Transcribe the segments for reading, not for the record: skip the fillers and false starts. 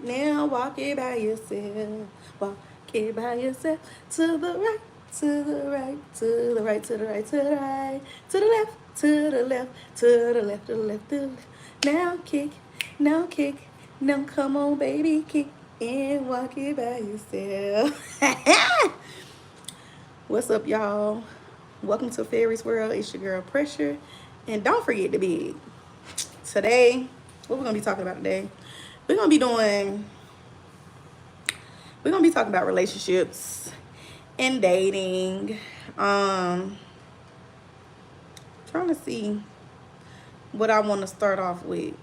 Now walk it by yourself. Walk it by yourself. To the right, to the right, to the right, to the right, to the right, to the left, to the left, to the left, to the left, to the left. Now kick, now kick, now come on, baby, kick and walk it by yourself. What's up, y'all? Welcome to Fairies World. It's your girl Pressure, and don't forget to be today. What we're gonna be talking about today? We're gonna be doing. We're gonna be talking about relationships and dating. Trying to see what I want to start off with.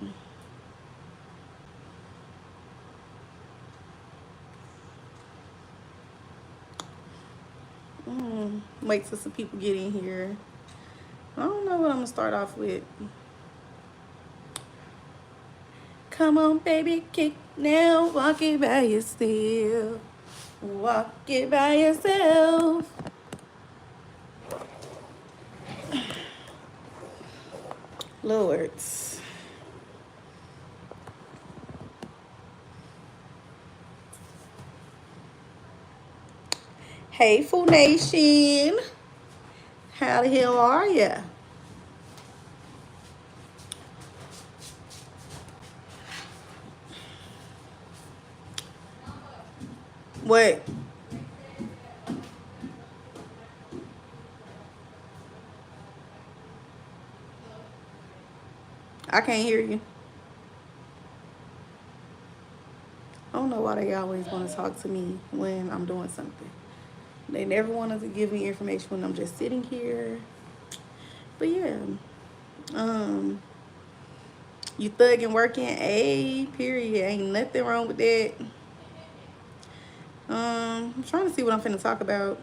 Wait till some people get in here. I don't know what I'm gonna start off with. Come on, baby, kick now, walk it by yourself. Walk it by yourself. Lords. Hey, Fool Nation. How the hell are ya? What? I can't hear you. I don't know why they always want to talk to me when I'm doing something. They never wanted to give me information when I'm just sitting here. But yeah, um, you thugging working, a period. Ain't nothing wrong with that. I'm trying to see what I'm finna talk about.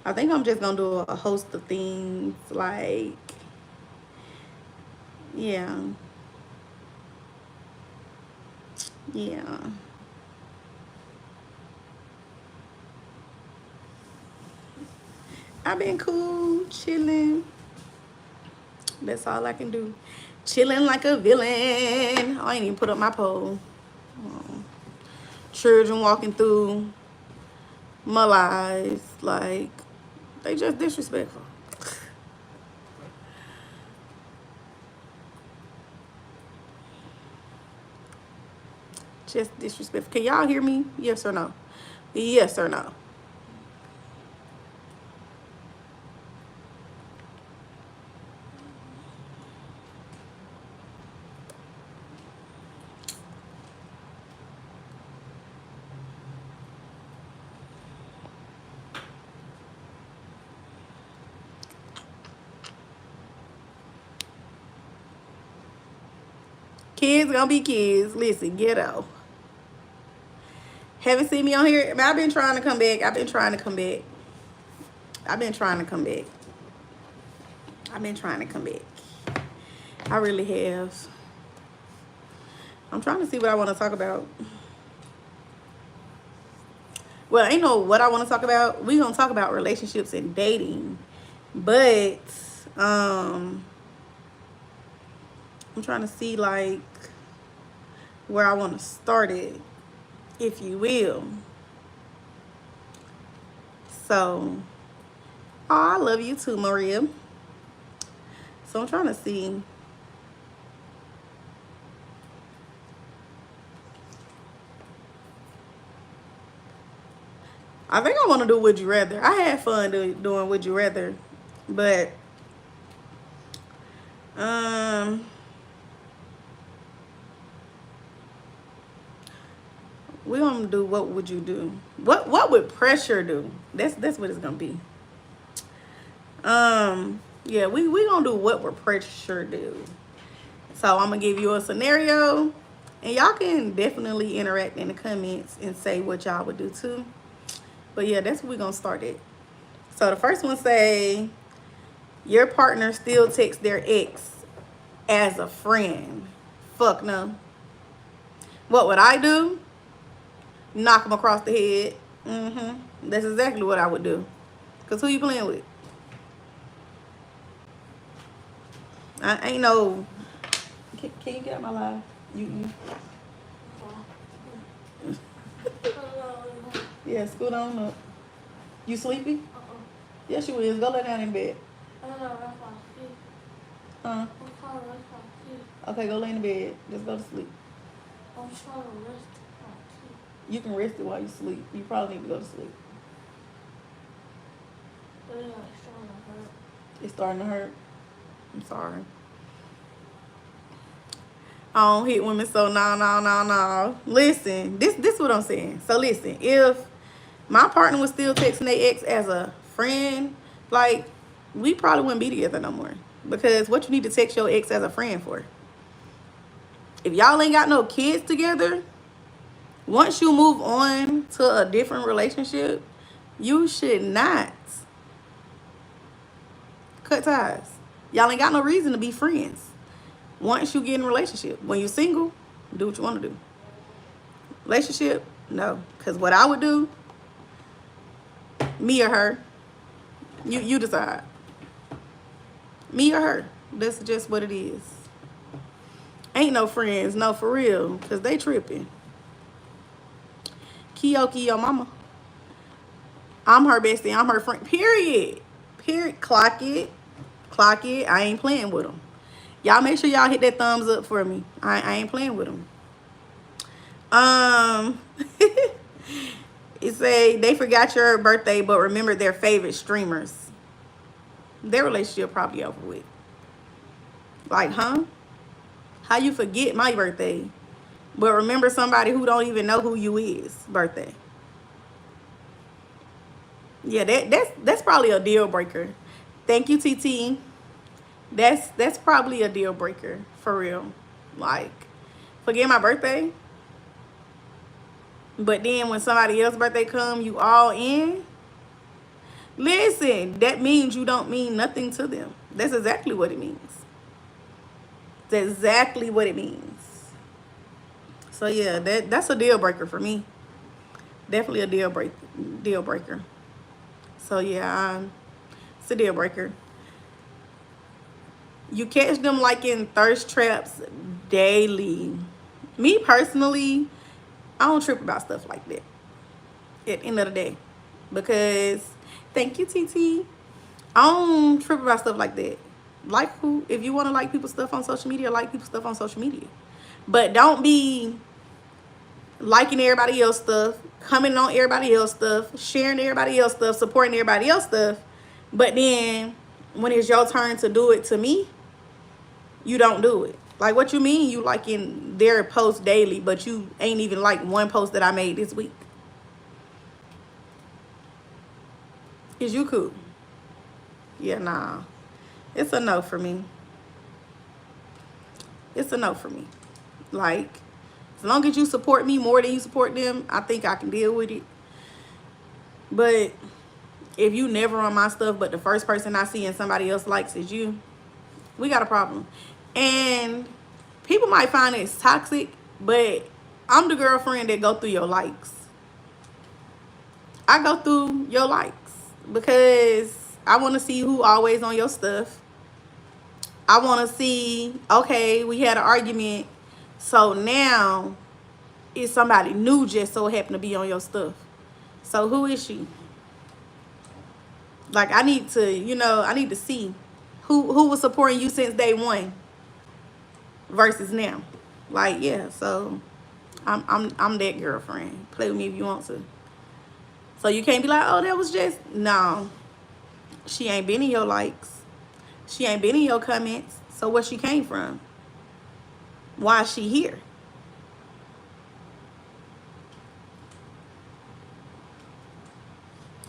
I think I'm just gonna do a host of things like, yeah, yeah. I've been cool, chilling. That's all I can do. Chilling like a villain. I ain't even put up my pole. Children walking through my lives, like, they just disrespectful. Just disrespectful. Can y'all hear me? Yes or no? Yes or no? Kids gonna be kids. Listen, ghetto. Haven't seen me on here. I've been trying to come back. I've been trying to come back. I've been trying to come back. I've been trying to come back. I really have. I'm trying to see what I want to talk about. Well, I ain't know what I want to talk about. We gonna talk about relationships and dating, but I'm trying to see like where I want to start it, if you will. So, oh, I love you too, Maria. So I'm trying to see. I think I want to do Would You Rather. I had fun doing Would You Rather, but we're gonna do What Would You Do? What would pressure do? That's what it's gonna be. Yeah, we gonna do what would pressure do. So I'm gonna give you a scenario, and y'all can definitely interact in the comments and say what y'all would do too. But yeah, that's what we're gonna start it. So the first one say, your partner still texts their ex as a friend. Fuck no. What would I do? Knock him across the head. That's exactly what I would do. Cause who you playing with? I ain't no. Can you get out my live? You. Yeah, scoot on up. You sleepy? Uh-uh. Yes, you is. Go lay down in bed. I don't know, that's my feet. Huh? I'm trying to rest my feet. Okay, go lay in the bed. Just go to sleep. I'm trying to rest my feet. You can rest it while you sleep. You probably need to go to sleep. It's starting to hurt. It's starting to hurt. I'm sorry. I don't hit women, so no. Listen, this what I'm saying. So listen, if my partner was still texting their ex as a friend, like, we probably wouldn't be together no more. Because what you need to text your ex as a friend for? If y'all ain't got no kids together, once you move on to a different relationship, you should not cut ties. Y'all ain't got no reason to be friends. Once you get in a relationship, when you're single, do what you want to do. Relationship, no. Because what I would do, me or her, you decide. Me or her. That's just what it is. Ain't no friends, no, for real. Because they tripping. Kiyoki, your mama. I'm her bestie. I'm her friend. Period. Clock it. Clock it. I ain't playing with them. Y'all make sure y'all hit that thumbs up for me. I ain't playing with them. It say they forgot your birthday but remember their favorite streamers. Their relationship probably over with. Like, huh? How you forget my birthday but remember somebody who don't even know who you is birthday? Yeah, that's probably a deal breaker. Thank you, TT. That's probably a deal breaker for real. Like, forget my birthday, but then when somebody else's birthday come, you all in. Listen, that means you don't mean nothing to them. That's exactly what it means. That's exactly what it means. So yeah, that's a deal breaker for me. Definitely a deal breaker. So yeah, it's a deal breaker. You catch them like in thirst traps daily. Me personally, I don't trip about stuff like that at the end of the day. Because, thank you, TT. I don't trip about stuff like that. Like who? If you want to like people's stuff on social media, like people's stuff on social media. But don't be liking everybody else stuff, commenting on everybody else stuff, sharing everybody else stuff, supporting everybody else stuff. But then when it's your turn to do it to me, you don't do it. Like, what you mean you liking their post daily, but you ain't even like one post that I made this week? Is you cool? Yeah, nah. It's a no for me. It's a no for me. Like, as long as you support me more than you support them, I think I can deal with it. But if you never on my stuff, but the first person I see and somebody else likes is you, we got a problem. And people might find it's toxic, but I'm the girlfriend that go through your likes. I go through your likes because I want to see who always on your stuff. I want to see, okay, we had an argument, so now it's somebody new just so happen to be on your stuff. So who is she? Like, I need to, I need to see who was supporting you since day one versus now. Like, yeah, so I'm that girlfriend. Play with me if you want to. So you can't be like, oh, that was just, no. She ain't been in your likes. She ain't been in your comments. So where she came from? Why is she here?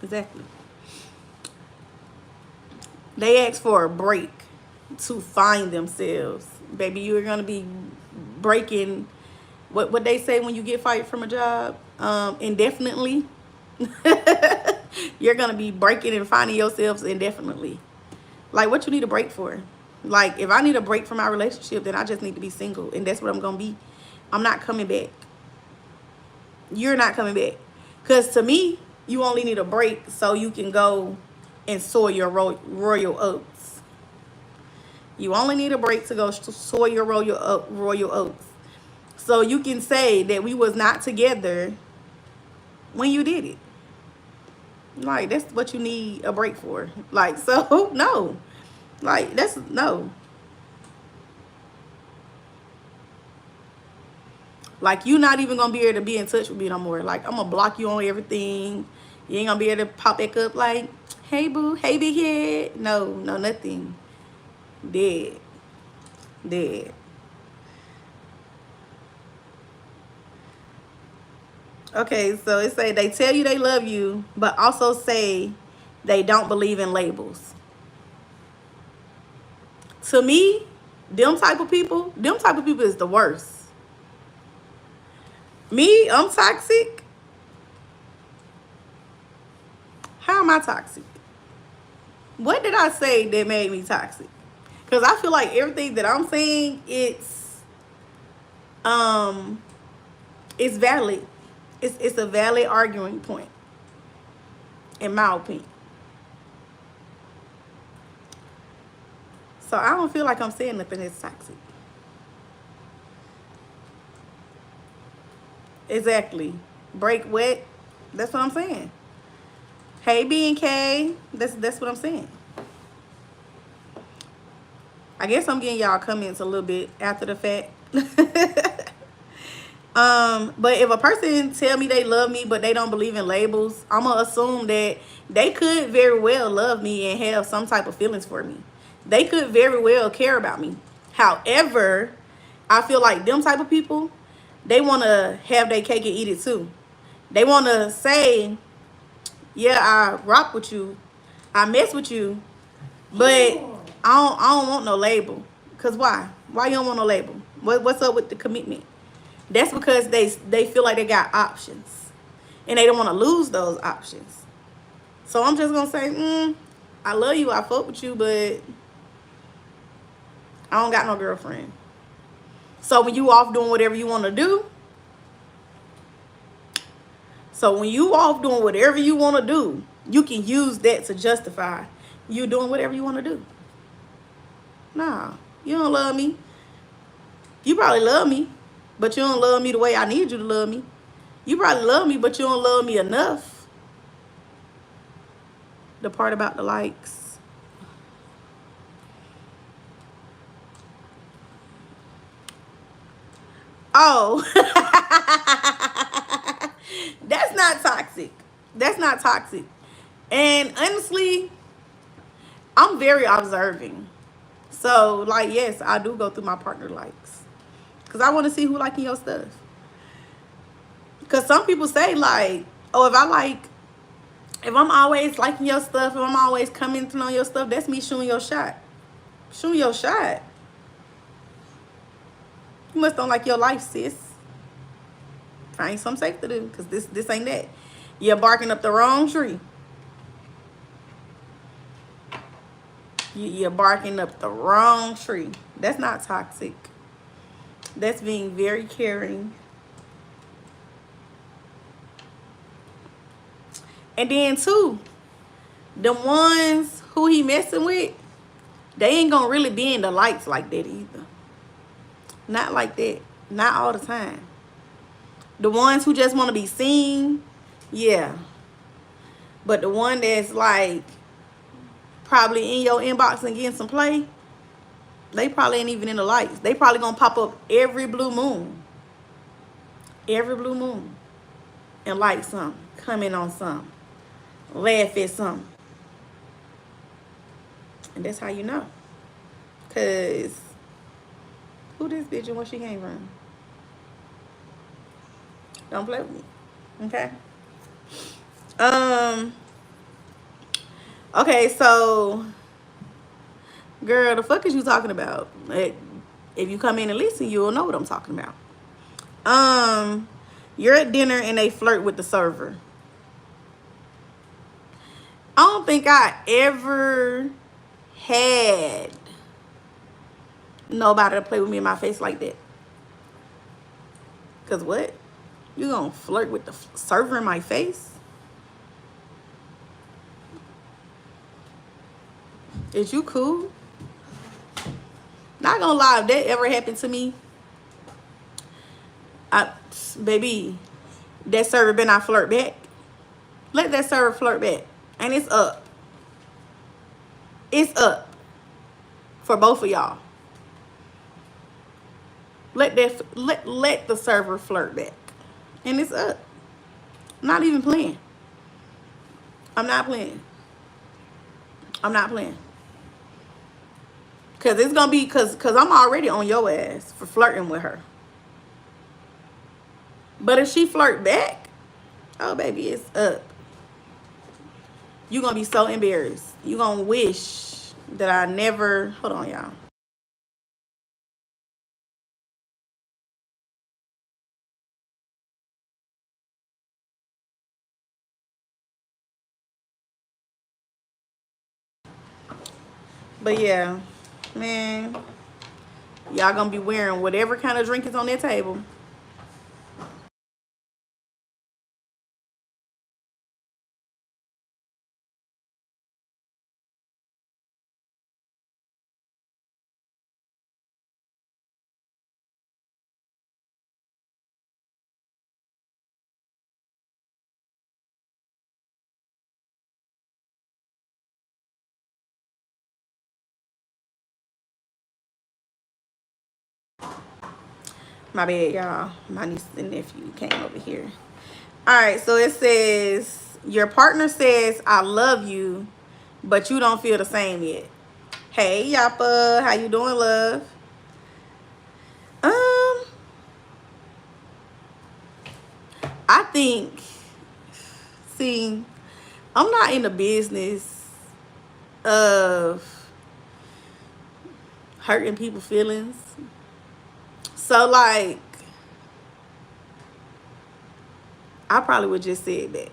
Exactly. They ask for a break to find themselves. Baby, you're going to be breaking, what they say when you get fired from a job, indefinitely. You're going to be breaking and finding yourselves indefinitely. Like, what you need a break for? Like, if I need a break from my relationship, then I just need to be single. And that's what I'm going to be. I'm not coming back. You're not coming back. Because to me, you only need a break so you can go and sow your royal oats. You only need a break to go sow your royal oats. So you can say that we was not together when you did it. Like, that's what you need a break for. Like, so, no. Like, that's, no. Like, you not even gonna be able to be in touch with me no more. Like, I'm gonna block you on everything. You ain't gonna be able to pop back up like, hey, boo, hey, big head. No, no, nothing. Dead. Dead. Okay, so it say they tell you they love you, but also say they don't believe in labels. To me, them type of people is the worst. Me, I'm toxic. How am I toxic? What did I say that made me toxic? Because I feel like everything that I'm saying, um it's valid. It's a valid arguing point, in my opinion. So I don't feel like I'm saying nothing that's toxic. Exactly. Break wet. That's what I'm saying. Hey, B and K. That's what I'm saying. I guess I'm getting y'all comments a little bit after the fact. But if a person tell me they love me but they don't believe in labels, I'm gonna assume that they could very well love me and have some type of feelings for me. They could very well care about me. However, I feel like them type of people, they want to have their cake and eat it too. They want to say, yeah, I rock with you, I mess with you, but I don't want no label. Cause why? Why you don't want no label? What's up with the commitment? That's because they feel like they got options, and they don't want to lose those options. So I'm just gonna say, I love you, I fuck with you, but I don't got no girlfriend. So when you off doing whatever you want to do, you can use that to justify you doing whatever you want to do. Nah, you don't love me. You probably love me, but you don't love me the way I need you to love me. You probably love me, but you don't love me enough. The part about the likes. Oh. That's not toxic. That's not toxic. And honestly, I'm very observing. So, like, yes, I do go through my partner likes. Because I want to see who liking your stuff. Because some people say, like, oh, if I'm always liking your stuff, if I'm always commenting on your stuff, that's me shooting your shot. Shooting your shot. You must don't like your life, sis. Find something safe to do, because this ain't that. You're barking up the wrong tree. You're barking up the wrong tree. That's not toxic. That's being very caring. And then too, the ones who he messing with, they ain't gonna really be in the lights like that either. Not like that. Not all the time. The ones who just want to be seen, yeah. But the one that's like probably in your inbox and getting some play, they probably ain't even in the lights. They probably gonna pop up every blue moon. Every blue moon. And like something. Comment on something. Laugh at something. And that's how you know. Cause who this bitch and where she came from? Don't play with me. Okay? Okay, so girl, the fuck is you talking about? If you come in and listen, you'll know what I'm talking about. You're at dinner and they flirt with the server. I don't think I ever had nobody to play with me in my face like that. Cause what? You gonna flirt with the server in my face? Is you cool? Not gonna lie, if that ever happened to me, baby, that server better not flirt back. Let that server flirt back. And it's up. It's up for both of y'all. Let the server flirt back. And it's up. I'm not even playing. I'm not playing. I'm not playing. Cause it's gonna be cause I'm already on your ass for flirting with her. But if she flirt back, oh baby, it's up. You're gonna be so embarrassed. You're gonna wish that I never, hold on y'all. But yeah, man, y'all gonna be wearing whatever kind of drink is on that table. My bad, y'all. My niece and nephew came over here. All right, so it says your partner says I love you, but you don't feel the same yet. Hey, Yappa, how you doing, love? I think, see, I'm not in the business of hurting people's feelings. So, like, I probably would just say that.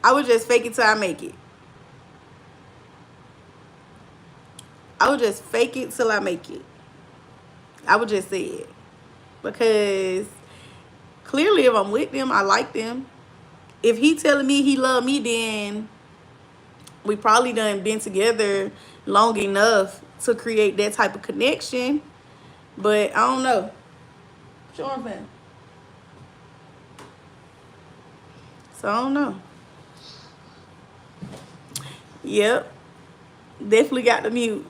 I would just fake it till I make it. I would just fake it till I make it. I would just say it. Because clearly if I'm with them, I like them. If he telling me he love me, then we probably done been together long enough to create that type of connection. But I don't know. Sure, man. So I don't know. Yep. Definitely got the mute.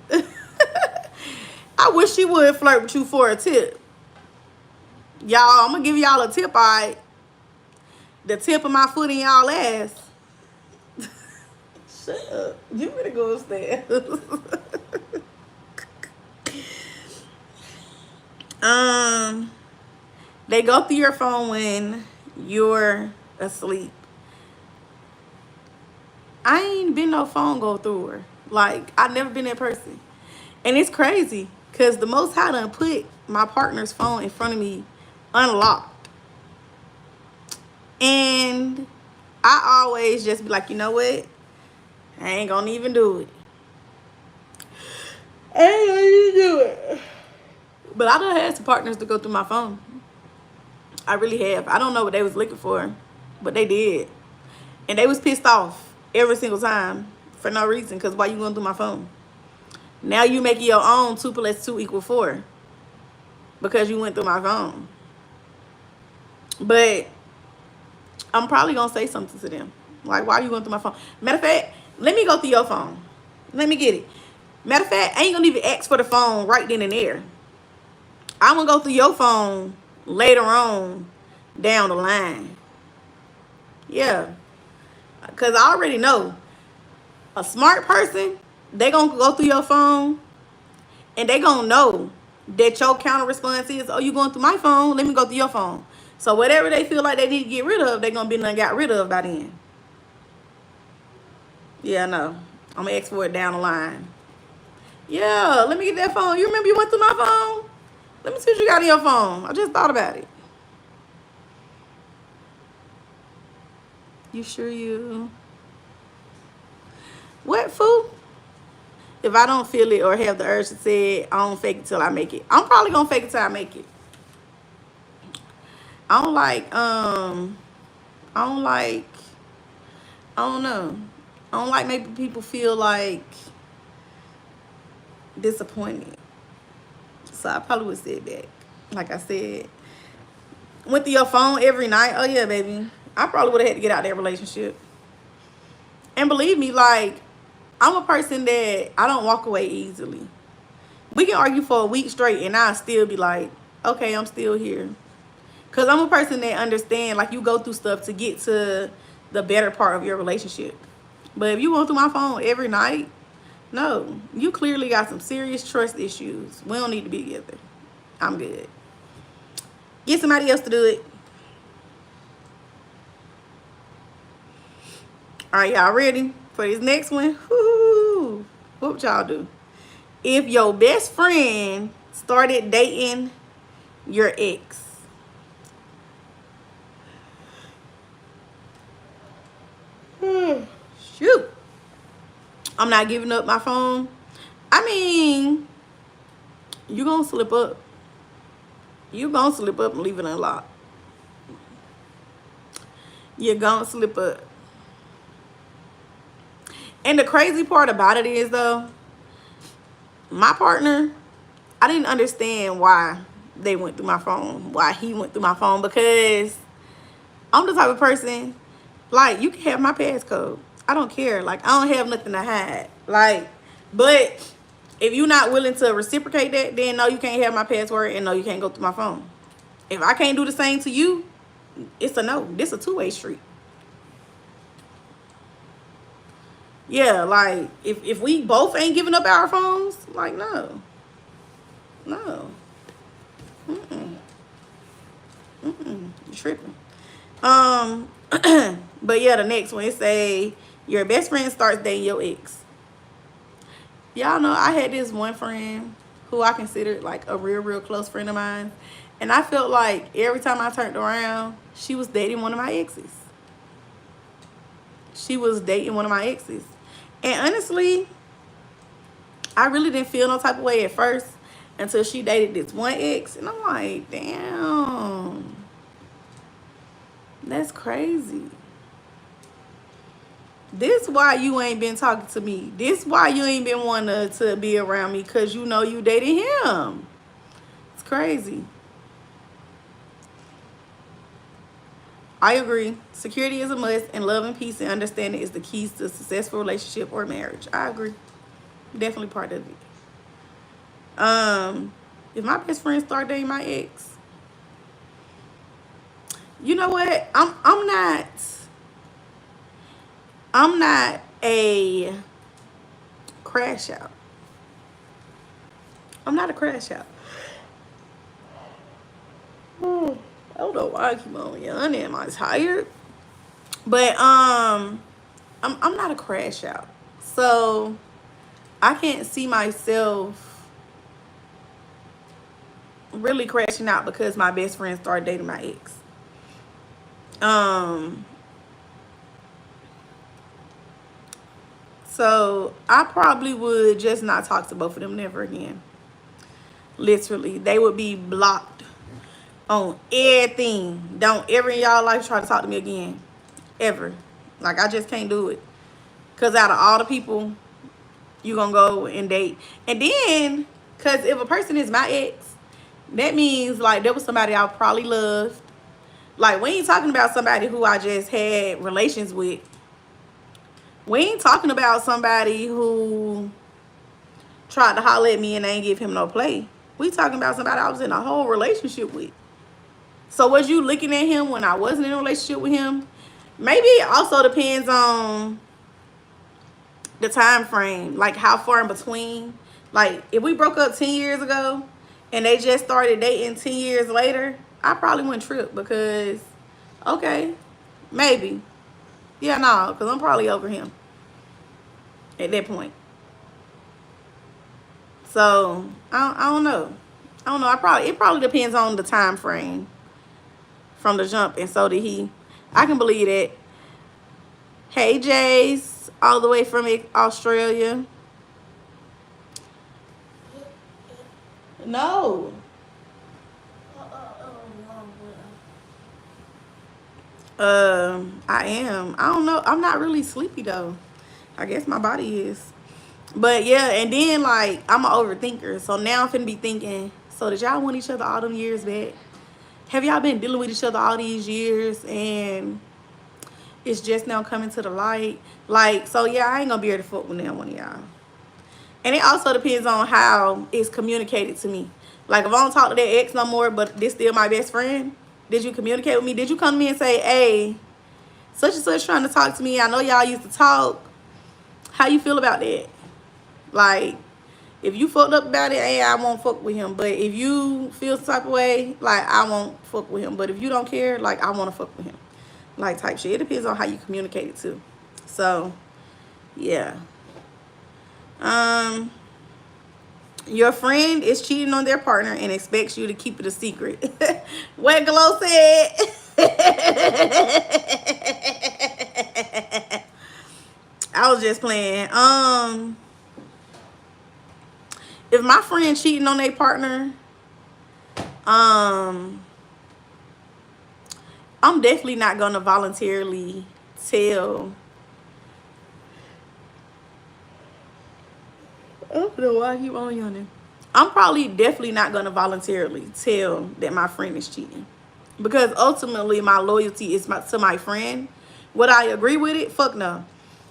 I wish she would flirt with you for a tip. Y'all, I'm gonna give y'all a tip, all right? The tip of my foot in y'all ass. Shut up. You better go upstairs. They go through your phone when you're asleep. I ain't been no phone go through her. Like, I never been that person. And it's crazy, because the Most High done put my partner's phone in front of me unlocked. And I always just be like, you know what? I ain't gonna even do it. I ain't gonna even do it. But I done had some partners to go through my phone. I really have. I don't know what they was looking for, but they did. And they was pissed off every single time for no reason, because why you going through my phone? Now you making your own 2 + 2 = 4 because you went through my phone. But I'm probably going to say something to them. Like, why are you going through my phone? Matter of fact, let me go through your phone. Let me get it. Matter of fact, I ain't going to even ask for the phone right then and there. I'm going to go through your phone later on down the line. Yeah. Because I already know a smart person, they going to go through your phone and they going to know that your counter response is, oh, you going through my phone? Let me go through your phone. So whatever they feel like they need to get rid of, they're going to be done got rid of by then. Yeah, I know. I'm going to ask for it down the line. Yeah, let me get that phone. You remember you went through my phone? Let me see what you got in your phone. I just thought about it. You sure you? What, fool? If I don't feel it or have the urge to say it, I don't fake it till I make it. I'm probably going to fake it till I make it. I don't know. I don't like making people feel like disappointed. So I probably would say that. Like I said, went through your phone every night. Oh yeah, baby. I probably would have had to get out of that relationship. And believe me, like, I'm a person that I don't walk away easily. We can argue for a week straight and I'll still be like, okay, I'm still here. Because I'm a person that understand, like, you go through stuff to get to the better part of your relationship. But if you go through my phone every night, no, you clearly got some serious trust issues. We don't need to be together. I'm good. Get somebody else to do it. All right, y'all ready for this next one? Woo! What would y'all do? If your best friend started dating your ex. Shoot. I'm not giving up my phone. I mean, you gonna slip up. You gonna slip up and leave it unlocked. You're gonna slip up. And the crazy part about it is, though, my partner, I didn't understand why they went through my phone, why he went through my phone, because I'm the type of person, like, you can have my passcode. I don't care. Like, I don't have nothing to hide. Like, but if you're not willing to reciprocate that, then no, you can't have my password, and no, you can't go through my phone. If I can't do the same to you, it's a no. This a two-way street. Yeah, like, if we both ain't giving up our phones, like, no. No. Mm-mm. Mm-mm. You tripping. But yeah, the next one, it say, your best friend starts dating your ex. Y'all know I had this one friend who I considered like a real close friend of mine. And I felt like every time I turned around, she was dating one of my exes. She was dating one of my exes. And honestly, I really didn't feel no type of way at first until she dated this one ex. And I'm like, damn, that's crazy. This why you ain't been talking to me. This why you ain't been wanting to be around me, because you know you dated him. It's crazy. I agree. Security is a must, and love and peace and understanding is the keys to a successful relationship or marriage. I agree. Definitely part of it. If my best friend start dating my ex, you know what? I'm not a crash out. I'm not a crash out. I don't know why I keep on yawning. Am I tired? But I'm not a crash out. So I can't see myself really crashing out because my best friend started dating my ex. So I probably would just not talk to both of them never again. Literally, they would be blocked on everything. Don't ever in y'all life try to talk to me again, ever. Like, I just can't do it. Because out of all the people you gonna go and date, and then because if a person is my ex, that means like there was somebody I probably loved. Like, we ain't talking about somebody who I just had relations with. We ain't talking about somebody who tried to holler at me and I ain't give him no play. We talking about somebody I was in a whole relationship with. So was you looking at him when I wasn't in a relationship with him? Maybe it also depends on the time frame, like how far in between. Like, if we broke up 10 years ago and they just started dating 10 years later, I probably wouldn't trip, because, okay, maybe. Yeah, no, because I'm probably over him at that point. So, I don't know. I don't know. It probably depends on the time frame from the jump, and so did he. I can believe that. Hey, Jace, all the way from Australia. No. I am. I don't know. I'm not really sleepy though. I guess my body is. But yeah, and then like I'm an overthinker. So now I'm finna be thinking, so did y'all want each other all them years back? Have y'all been dealing with each other all these years? And It's just now coming to the light. Like, so yeah, I ain't gonna be able to fuck with that one of y'all. And it also depends on how it's communicated to me. Like, if I don't talk to that ex no more, but this still my best friend, did you communicate with me? Did you come to me and say, hey, such and such trying to talk to me? I know y'all used to talk. How you feel about that? Like, if you fucked up about it, hey, I won't fuck with him. But if you feel some type of way, like, I won't fuck with him. But if you don't care, like, I want to fuck with him. Like, type shit. It depends on how you communicate it too. So, yeah. Your friend is cheating on their partner and expects you to keep it a secret. What Glow said. I was just playing. If my friend cheating on their partner, I'm definitely not gonna voluntarily tell. I don't know why he on yawning. I'm probably definitely not gonna voluntarily tell that my friend is cheating, because ultimately my loyalty is to my friend. Would I agree with it? Fuck no.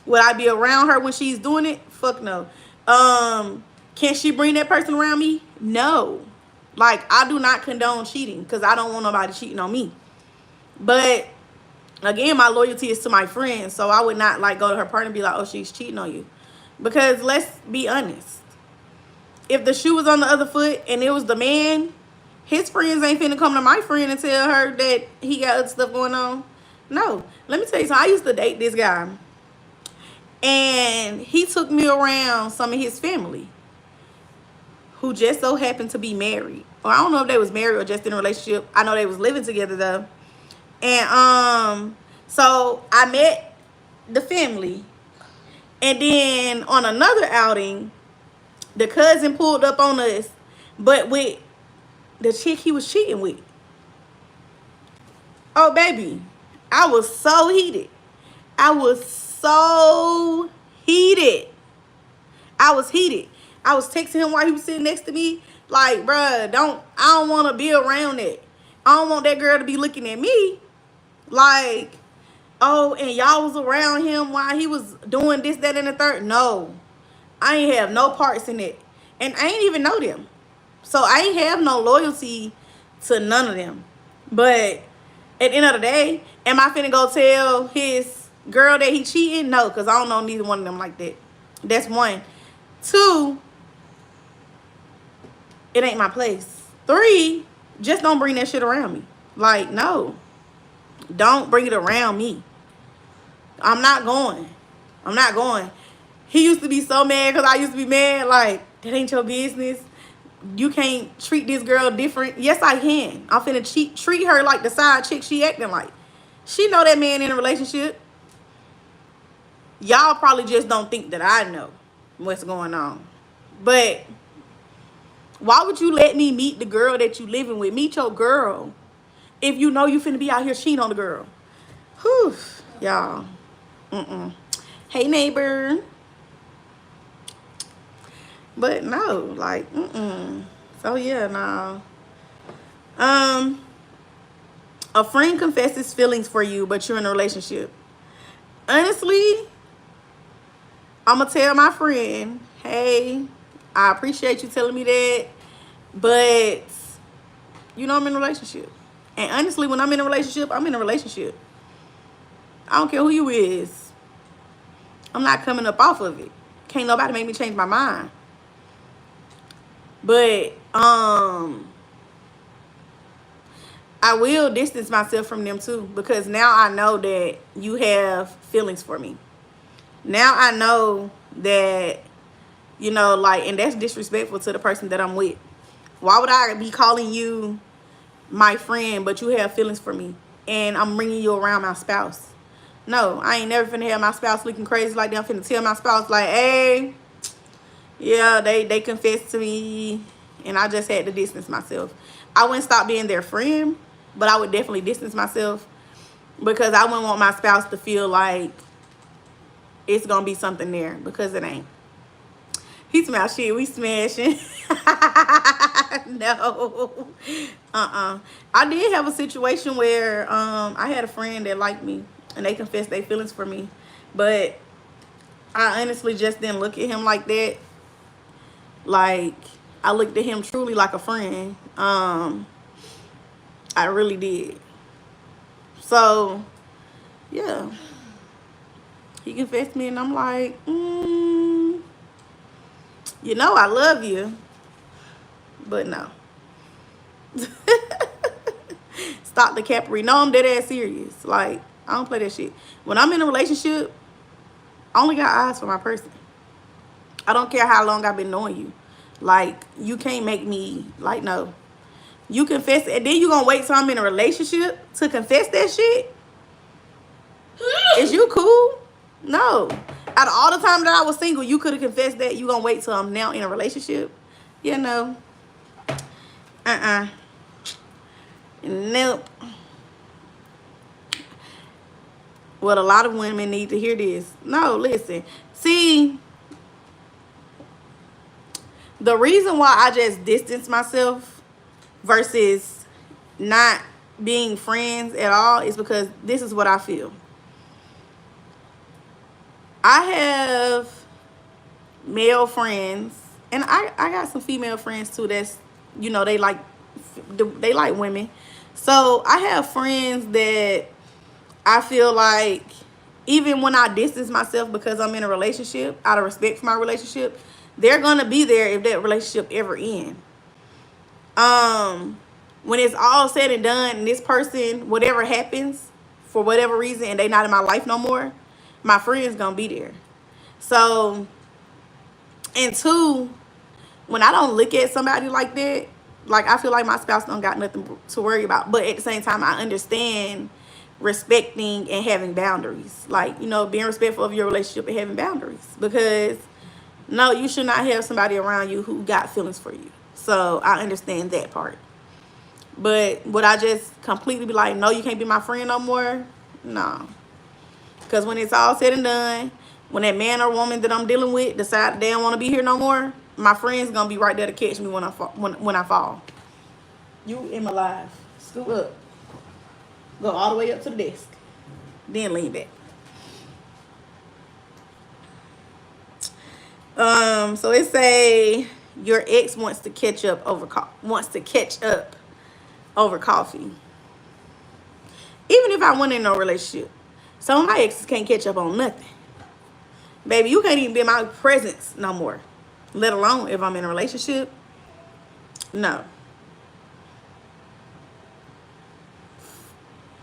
Would I be around her when she's doing it? Fuck no. Can she bring that person around me? No. Like, I do not condone cheating because I don't want nobody cheating on me. But again, my loyalty is to my friend, so I would not like go to her partner and be like, oh, she's cheating on you. Because let's be honest. If the shoe was on the other foot and it was the man, his friends ain't finna come to my friend and tell her that he got other stuff going on. No. Let me tell you something. I used to date this guy. And he took me around some of his family who just so happened to be married. Or I don't know if they was married or just in a relationship. I know they was living together though. And so I met the family. And then on another outing, the cousin pulled up on us, but with the chick he was cheating with. Oh, baby. I was so heated. I was so heated. I was heated. I was texting him while he was sitting next to me. Like, bruh, I don't want to be around it. I don't want that girl to be looking at me. Like, oh, and y'all was around him while he was doing this, that, and the third. No. I ain't have no parts in it. And I ain't even know them. So I ain't have no loyalty to none of them. But at the end of the day, am I finna go tell his girl that he cheating? No, because I don't know neither one of them like that. That's one. Two, it ain't my place. Three, just don't bring that shit around me. Like, no. Don't bring it around me. I'm not going. I'm not going. He used to be so mad because I used to be mad. Like, that ain't your business. You can't treat this girl different. Yes, I can. I'm finna treat her like the side chick she acting like. She know that man in a relationship. Y'all probably just don't think that I know what's going on. But why would you let me meet the girl that you living with? Meet your girl if you know you finna be out here cheating on the girl. Whew, y'all. Hey, neighbor. But no, like, So yeah, nah. A friend confesses feelings for you, but you're in a relationship. Honestly, I'm gonna tell my friend, hey, I appreciate you telling me that, but you know I'm in a relationship. And honestly, when I'm in a relationship, I'm in a relationship. I don't care who you is. I'm not coming up off of it. Can't nobody make me change my mind. But I will distance myself from them too, because now I know that you have feelings for me. Now I know that, you know, like, and that's disrespectful to the person that I'm with. Why would I be calling you my friend, but you have feelings for me, and I'm bringing you around my spouse? No, I ain't never finna have my spouse looking crazy like that. I'm finna tell my spouse, like, hey, yeah, they confessed to me, and I just had to distance myself. I wouldn't stop being their friend, but I would definitely distance myself, because I wouldn't want my spouse to feel like it's gonna be something there, because it ain't. He smells shit. We smashing. No. I did have a situation where I had a friend that liked me. and they confessed their feelings for me. But I honestly just didn't look at him like that. Like, I looked at him truly like a friend. I really did. So, yeah. He confessed me, and I'm like, you know I love you, but no. Stop the capery. No, I'm dead ass serious. Like, I don't play that shit. When I'm in a relationship, I only got eyes for my person. I don't care how long I've been knowing you. Like, you can't make me, like, no. You confess it, and then you gonna wait till I'm in a relationship to confess that shit? Is you cool? No. Out of all the time that I was single, you could have confessed that. You gonna wait till I'm now in a relationship? Yeah, no. Nope. Well, a lot of women need to hear this. No, listen. See, the reason why I just distance myself versus not being friends at all is because this is what I feel. I have male friends, and I got some female friends too that's, you know, they like women. So I have friends that I feel like even when I distance myself because I'm in a relationship, out of respect for my relationship, they're gonna be there if that relationship ever ends. When it's all said and done, and this person, whatever happens, for whatever reason, and they not in my life no more, my friend's gonna be there. So, and two, when I don't look at somebody like that, like, I feel like my spouse don't got nothing to worry about. But at the same time, I understand respecting and having boundaries. Like, you know, being respectful of your relationship and having boundaries. Because, no, you should not have somebody around you who got feelings for you. So, I understand that part. But would I just completely be like, no, you can't be my friend no more? No. Because when it's all said and done, when that man or woman that I'm dealing with decide that they don't want to be here no more, my friend's going to be right there to catch me when I fall. When I fall. You in my life. Scoot up. Go all the way up to the desk. Then lean back. So it say your ex wants to catch up over coffee. Even if I wasn't in no relationship. Some of my exes can't catch up on nothing. Baby, you can't even be in my presence no more. Let alone if I'm in a relationship. No.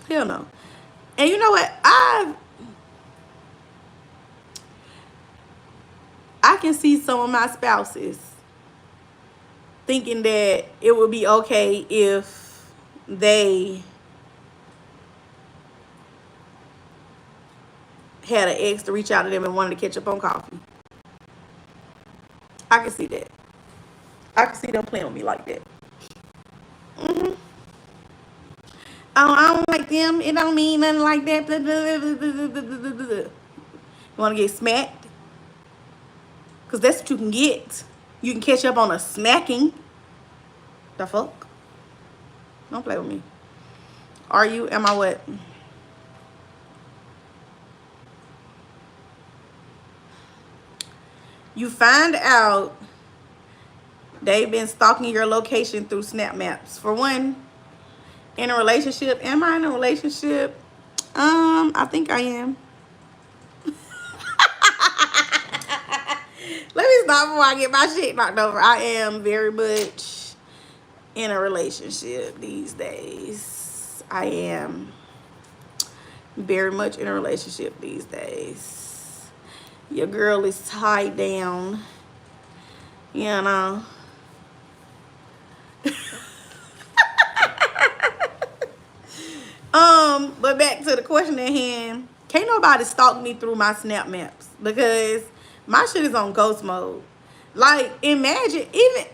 Hell no. And you know what? I can see some of my spouses thinking that it would be okay if they had an ex to reach out to them and wanted to catch up on coffee. I can see that. I can see them playing with me like that. I don't like them. It don't mean nothing like that. You want to get smacked? Because that's what you can get. You can catch up on a smacking. The fuck? Don't play with me. Are you? Am I what? You find out they've been stalking your location through Snap Maps. For one, in a relationship. Am I in a relationship? I think I am. Let me stop before I get my shit knocked over. I am very much in a relationship these days. I am very much in a relationship these days. Your girl is tied down. You know. But back to the question at hand. Can't nobody stalk me through my Snap Maps because my shit is on ghost mode. Like, imagine, even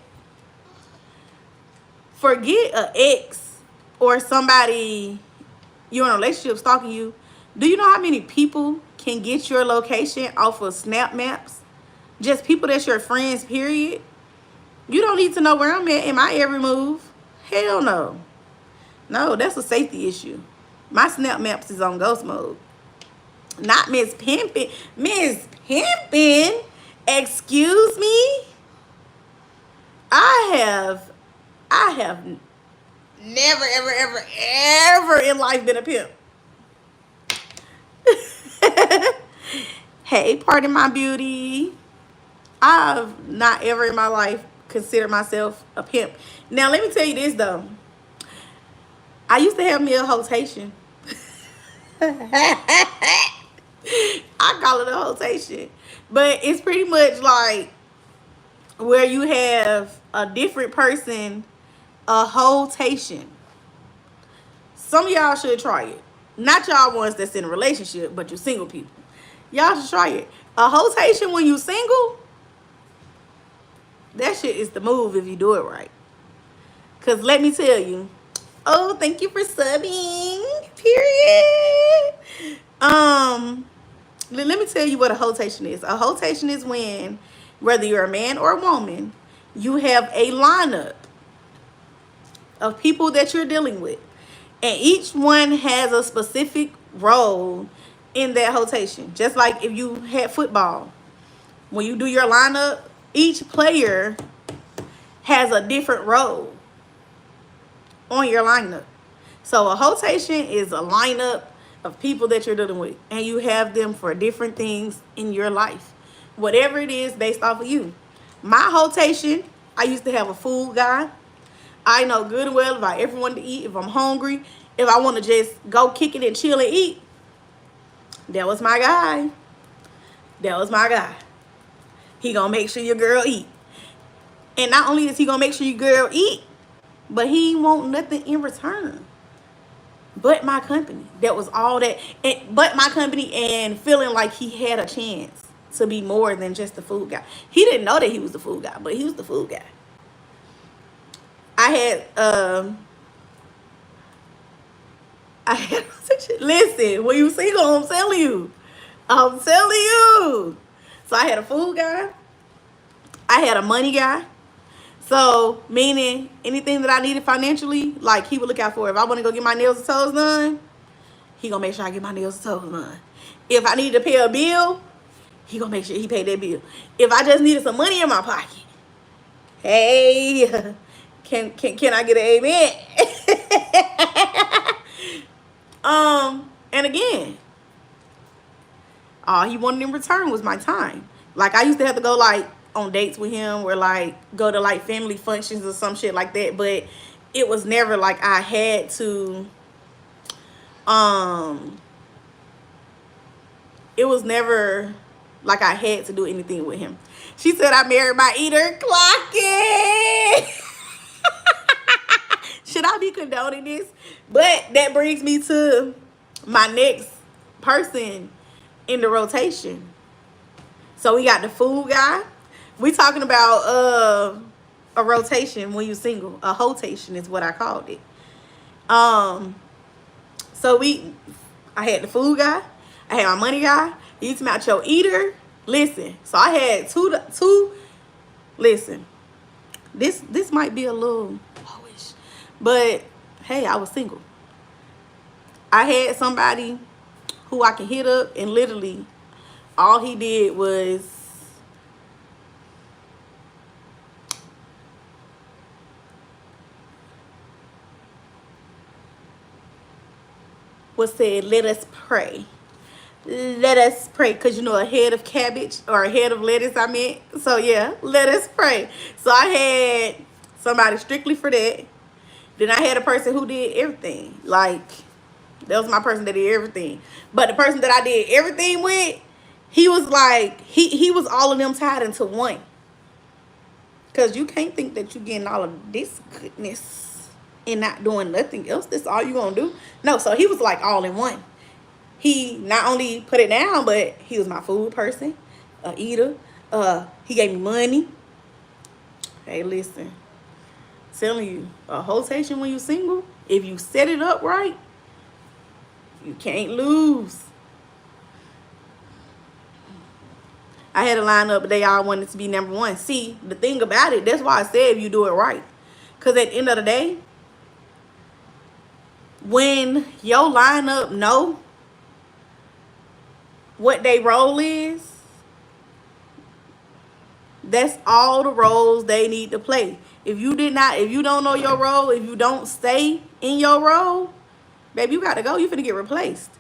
forget an ex or somebody you're in a relationship stalking you. Do you know how many people can get your location off of Snap Maps? Just people that's your friends, period. You don't need to know where I'm at in my every move. Hell no. No, that's a safety issue. My Snap Maps is on ghost mode. Not Miss Pimpin. Miss Pimpin. Excuse me. I have, I have never, ever, ever, ever in life been a pimp. Hey, pardon my beauty. I've not ever in my life considered myself a pimp. Now, let me tell you this though. I used to have me a hotation. I call it a hotation. But it's pretty much like where you have a different person, a hotation. Some of y'all should try it. Not y'all ones that's in a relationship, but you single people. Y'all should try it. A hotation when you single, that shit is the move if you do it right. Cause let me tell you, oh, thank you for subbing. Period. Let me tell you what a hotation is. A hotation is when, whether you're a man or a woman, you have a lineup of people that you're dealing with, and each one has a specific role in that hotation. Just like if you had football, when you do your lineup, each player has a different role on your lineup. So a hotation is a lineup of people that you're dealing with, and you have them for different things in your life, whatever it is based off of you. My hotation, I used to have a food guy. I know good and well if I ever want to eat, if I'm hungry, if I want to just go kick it and chill and eat, that was my guy. That was my guy. He gonna make sure your girl eat. And not only is he gonna make sure your girl eat, but he won't nothing in return but my company. That was all that. But my company, and feeling like he had a chance to be more than just the food guy. He didn't know that he was the food guy, but he was the food guy. I had I had listen, when you single, I'm telling you. I'm telling you. So I had a food guy. I had a money guy. So meaning anything that I needed financially, like he would look out for. If I want to go get my nails and toes done, he gonna make sure I get my nails and toes done. If I need to pay a bill, he gonna make sure he paid that bill. If I just needed some money in my pocket, hey, can I get an amen? And again, all he wanted in return was my time. Like I used to have to go like on dates with him, or like go to like family functions or some shit like that. But it was never like I had to. It was never like I had to do anything with him. She said I married my eater. Clock it. Should I be condoning this? But that brings me to my next person in the rotation. So we got the food guy. We talking about a rotation when you single. A hotation is what I called it. Um, so I had the food guy. I had my money guy. You talking about your eater? Listen. So I had two. Listen, this might be a little lowish, but hey, I was single. I had somebody who I can hit up, and literally all he did was said, let us pray. Let us pray, because you know a head of cabbage or a head of lettuce, I meant. So yeah, let us pray. So I had somebody strictly for that. Then I had a person who did everything. Like, that was my person that did everything. But the person that I did everything with, he was like, he was all of them tied into one. Because you can't think that you getting all of this goodness and not doing nothing else. That's all you gonna do. No, so he was like all in one. He not only put it down, but he was my food person, a eater. He gave me money. Hey, listen, telling you, a hotation when you single, if you set it up right, you can't lose. I had a lineup, but they all wanted to be number one. See, the thing about it, that's why I said if you do it right. Because at the end of the day, when your lineup know what they role is, that's all the roles they need to play. If you don't know your role, if you don't stay in your role, baby, you got to go. You finna get replaced.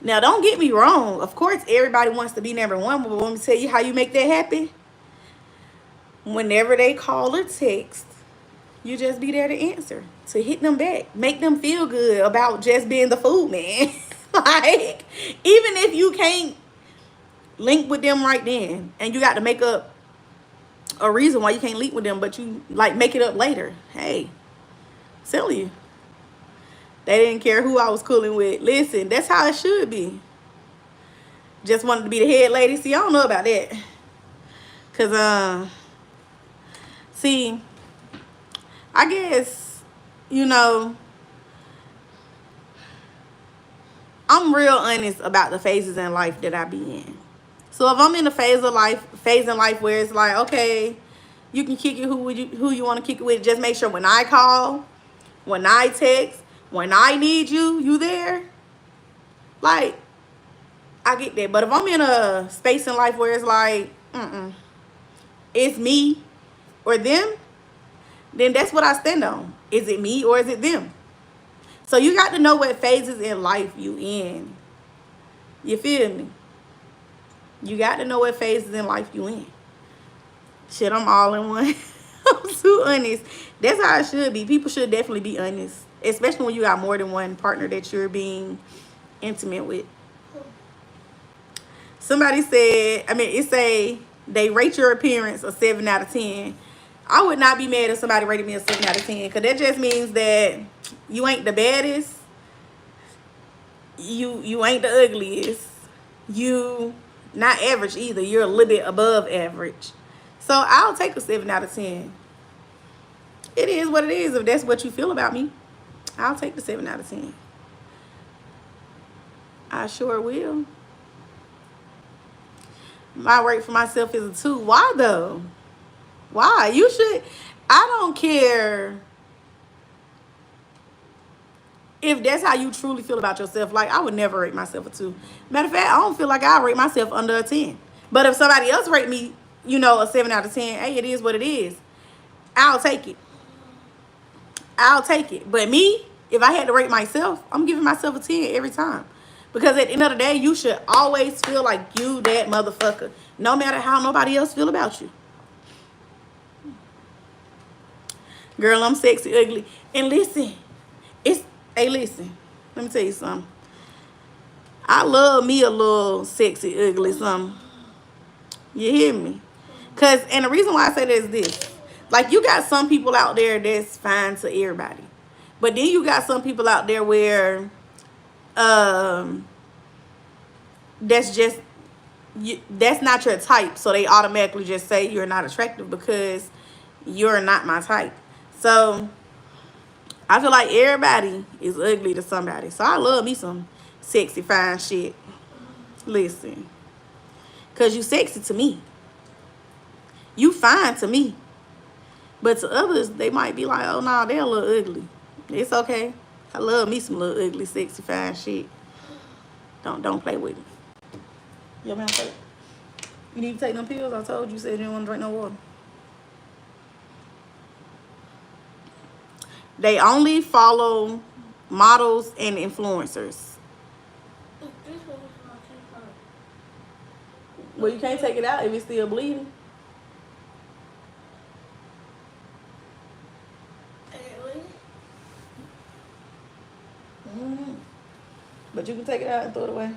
Now, don't get me wrong. Of course, everybody wants to be number one, but let me tell you how you make that happen. Whenever they call or text, you just be there to answer, to hit them back, make them feel good about just being the food man. Like, even if you can't link with them right then, and you got to make up a reason why you can't link with them, but you like make it up later. Hey, silly you. They didn't care who I was cooling with. Listen, that's how it should be. Just wanted to be the head lady. See, I don't know about that. Cause see, I guess, I'm real honest about the phases in life that I be in. So if I'm in a phase in life where it's like, okay, you can kick it who you want to kick it with. Just make sure when I call, when I text, when I need you, you there. Like, I get that. But if I'm in a space in life where it's like, it's me or them, then that's what I stand on. Is it me or is it them? So you got to know what phases in life you in. You feel me? You got to know what phases in life you in. Shit, I'm all in one. I'm too honest. That's how it should be. People should definitely be honest. Especially when you got more than one partner that you're being intimate with. Somebody said, it say they rate your appearance a 7 out of 10. I would not be mad if somebody rated me a 7 out of 10. Because that just means that you ain't the baddest. You ain't the ugliest. You not average either. You're a little bit above average. So I'll take a 7 out of 10. It is what it is. If that's what you feel about me, I'll take the 7 out of 10. I sure will. My rate for myself is a 2. Why though? Why? You should. I don't care if that's how you truly feel about yourself. Like, I would never rate myself a 2. Matter of fact, I don't feel like I rate myself under a 10. But if somebody else rate me, a 7 out of 10, hey, it is what it is. I'll take it. I'll take it. But me, if I had to rate myself, I'm giving myself a 10 every time. Because at the end of the day, you should always feel like you that motherfucker. No matter how nobody else feel about you. Girl, I'm sexy, ugly. And listen, listen. Let me tell you something. I love me a little sexy, ugly something. You hear me? And the reason why I say that is this. Like, you got some people out there that's fine to everybody. But then you got some people out there where that's not your type. So they automatically just say you're not attractive because you're not my type. So I feel like everybody is ugly to somebody. So I love me some sexy, fine shit. Listen. Because you sexy to me. You fine to me. But to others, they might be like, oh, no, they're a little ugly. It's okay. I love me some little ugly, sexy, fine shit. Don't play with me. Yo, man, you need to take them pills? I told you, you said you didn't want to drink no water. They only follow models and influencers. Well, you can't take it out if it's still bleeding. But you can take it out and throw it away.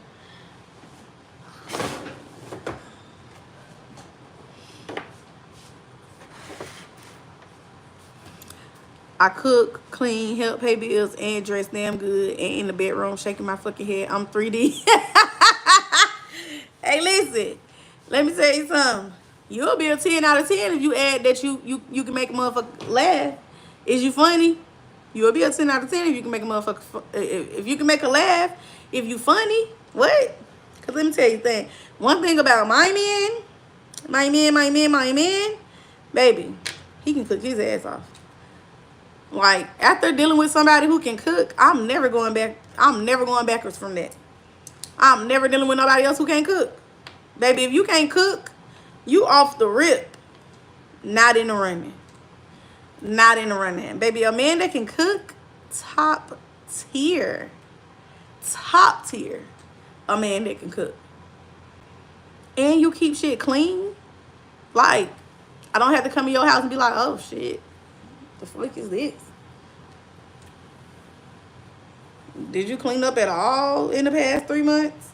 I cook, clean, help pay bills, and dress damn good, and in the bedroom shaking my fucking head. I'm 3D. Hey, listen. Let me tell you something. You'll be a 10 out of 10 if you add that you can make a motherfucker laugh. Is you funny? You'll be a 10 out of 10 if you can make a motherfucker... If you can make a laugh, if you funny, what? Because let me tell you a thing. One thing about my man, baby, he can cook his ass off. Like, after dealing with somebody who can cook, I'm never going backwards from that. I'm never dealing with nobody else who can't cook. Baby, if you can't cook, you off the rip. Not in the running. Not in the running. Baby, a man that can cook, top tier. Top tier. A man that can cook. And you keep shit clean. Like, I don't have to come to your house and be like, oh shit, the fuck is this? Did you clean up at all in the past 3 months?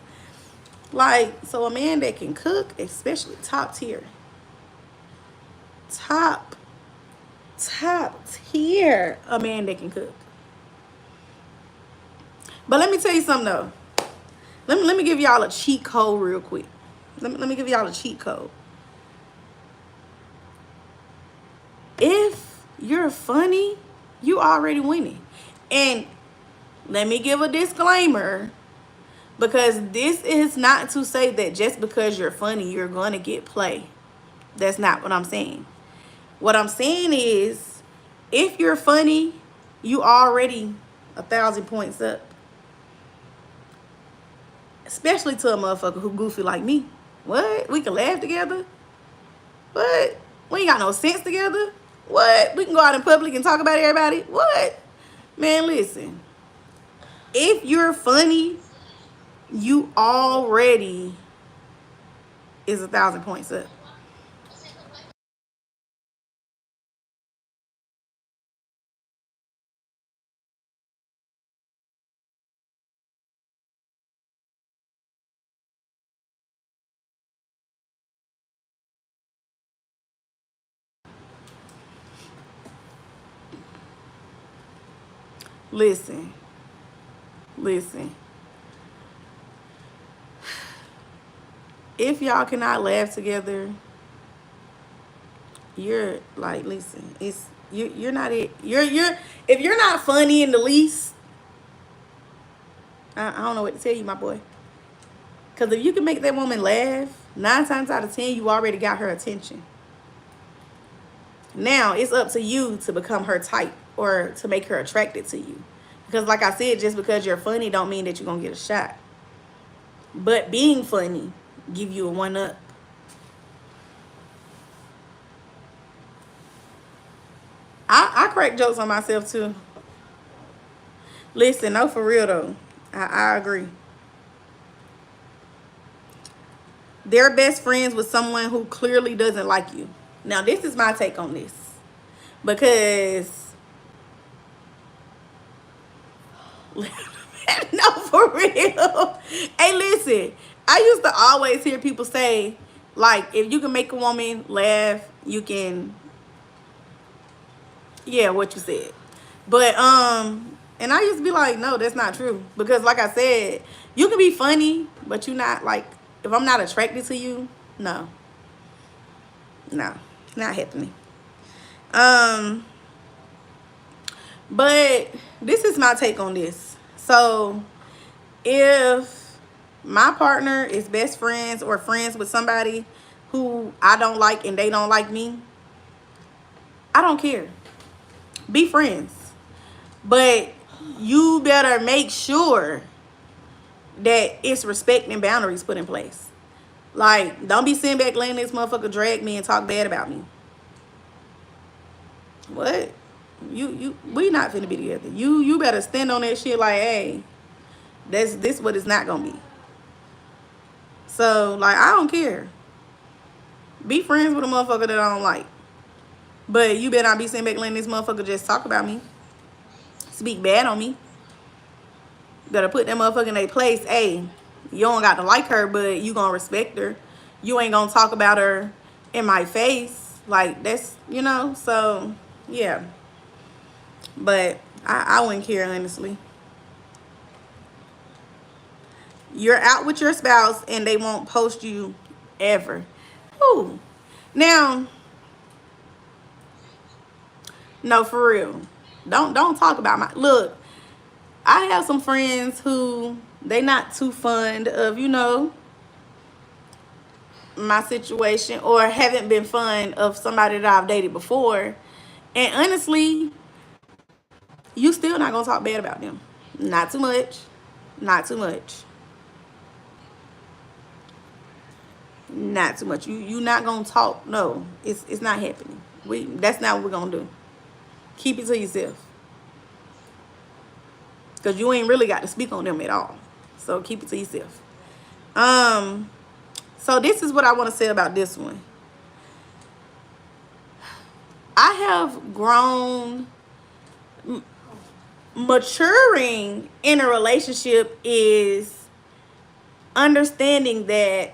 Like, so a man that can cook, especially top tier. Top tier, a man that can cook. But let me tell you something though. Let me give y'all a cheat code real quick. Let me give y'all a cheat code. If you're funny, you already winning. And let me give a disclaimer, because this is not to say that just because you're funny, you're going to get play. That's not what I'm saying. What I'm saying is, if you're funny, you already 1,000 points up. Especially to a motherfucker who goofy like me. What? We can laugh together? What? We ain't got no sense together? What? We can go out in public and talk about everybody? What? Man, listen. If you're funny, you already is 1,000 points up. Listen. If y'all cannot laugh together, you're like, listen, it's you're not it. You're if you're not funny in the least, I don't know what to tell you, my boy. Because if you can make that woman laugh, 9 times out of 10, you already got her attention. Now it's up to you to become her type or to make her attracted to you. Because like I said, just because you're funny don't mean that you're going to get a shot. But being funny give you a 1-up. I crack jokes on myself too. Listen, no, for real though. I agree. They're best friends with someone who clearly doesn't like you. Now, this is my take on this. Because, no, for real. Hey, listen, I used to always hear people say, like, if you can make a woman laugh, you can, yeah, what you said. But, and I used to be like, no, that's not true. Because, like I said, you can be funny, but you're not, like, if I'm not attracted to you, no. No, not happening. But this is my take on this. So if my partner is best friends or friends with somebody who I don't like and they don't like me, I don't care. Be friends. But you better make sure that it's respect and boundaries put in place. Like, don't be sitting back letting this motherfucker drag me and talk bad about me. What? We not finna be together. You better stand on that shit like, hey, this what it's not gonna be. So, like, I don't care. Be friends with a motherfucker that I don't like. But you better not be sitting back letting this motherfucker just talk about me. Speak bad on me. Better put that motherfucker in their place. Hey, you don't got to like her, but you gonna respect her. You ain't gonna talk about her in my face. Like, that's, you know, so, yeah. But I wouldn't care, honestly. You're out with your spouse and they won't post you ever. Ooh. Now, no, for real. Don't talk about my look. I have some friends who they not too fond of, you know, my situation, or haven't been fond of somebody that I've dated before. And honestly, you still not gonna talk bad about them. Not too much. Not too much. Not too much. You not gonna talk. No, it's not happening. That's not what we're gonna do. Keep it to yourself. Cause you ain't really got to speak on them at all. So keep it to yourself. Um, so this is what I want to say about this one. I have grown. Maturing in a relationship is understanding that